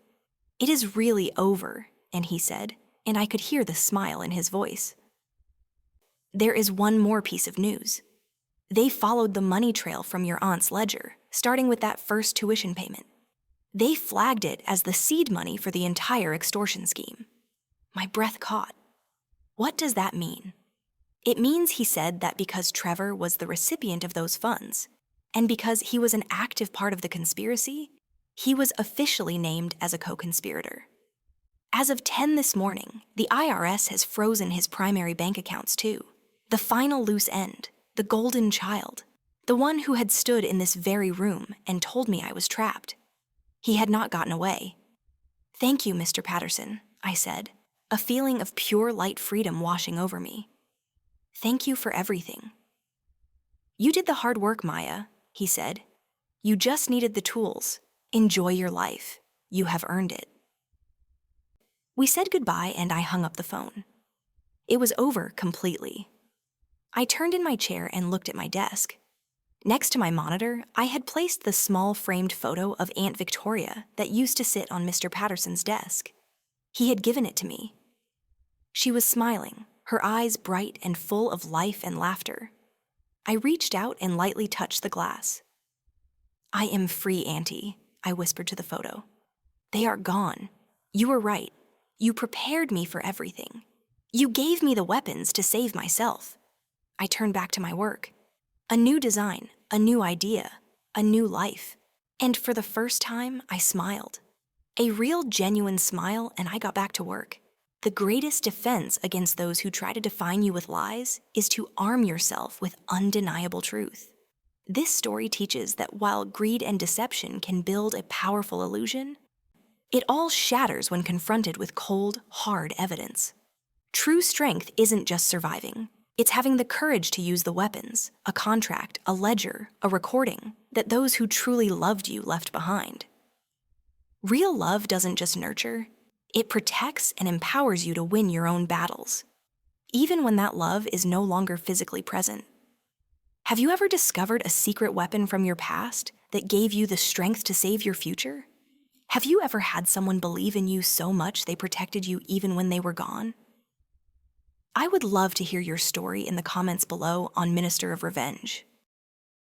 "It is really over," and he said, and I could hear the smile in his voice. "There is one more piece of news. They followed the money trail from your aunt's ledger, starting with that first tuition payment. They flagged it as the seed money for the entire extortion scheme." My breath caught. What does that mean? It means, he said, that because Trevor was the recipient of those funds, and because he was an active part of the conspiracy, he was officially named as a co-conspirator. As of 10 this morning, the IRS has frozen his primary bank accounts too. The final loose end, the golden child, the one who had stood in this very room and told me I was trapped. He had not gotten away. "Thank you, Mr. Patterson," I said, a feeling of pure light freedom washing over me. "Thank you for everything." "You did the hard work, Maya," he said. "You just needed the tools. Enjoy your life. You have earned it." We said goodbye and I hung up the phone. It was over completely. I turned in my chair and looked at my desk. Next to my monitor, I had placed the small framed photo of Aunt Victoria that used to sit on Mr. Patterson's desk. He had given it to me. She was smiling, her eyes bright and full of life and laughter. I reached out and lightly touched the glass. "I am free, Auntie," I whispered to the photo. "They are gone. You were right. You prepared me for everything. You gave me the weapons to save myself." I turned back to my work. A new design, a new idea, a new life. And for the first time, I smiled. A real, genuine smile, and I got back to work. The greatest defense against those who try to define you with lies is to arm yourself with undeniable truth. This story teaches that while greed and deception can build a powerful illusion, it all shatters when confronted with cold, hard evidence. True strength isn't just surviving. It's having the courage to use the weapons, a contract, a ledger, a recording, that those who truly loved you left behind. Real love doesn't just nurture, it protects and empowers you to win your own battles, even when that love is no longer physically present. Have you ever discovered a secret weapon from your past that gave you the strength to save your future? Have you ever had someone believe in you so much they protected you even when they were gone? I would love to hear your story in the comments below on Minister of Revenge.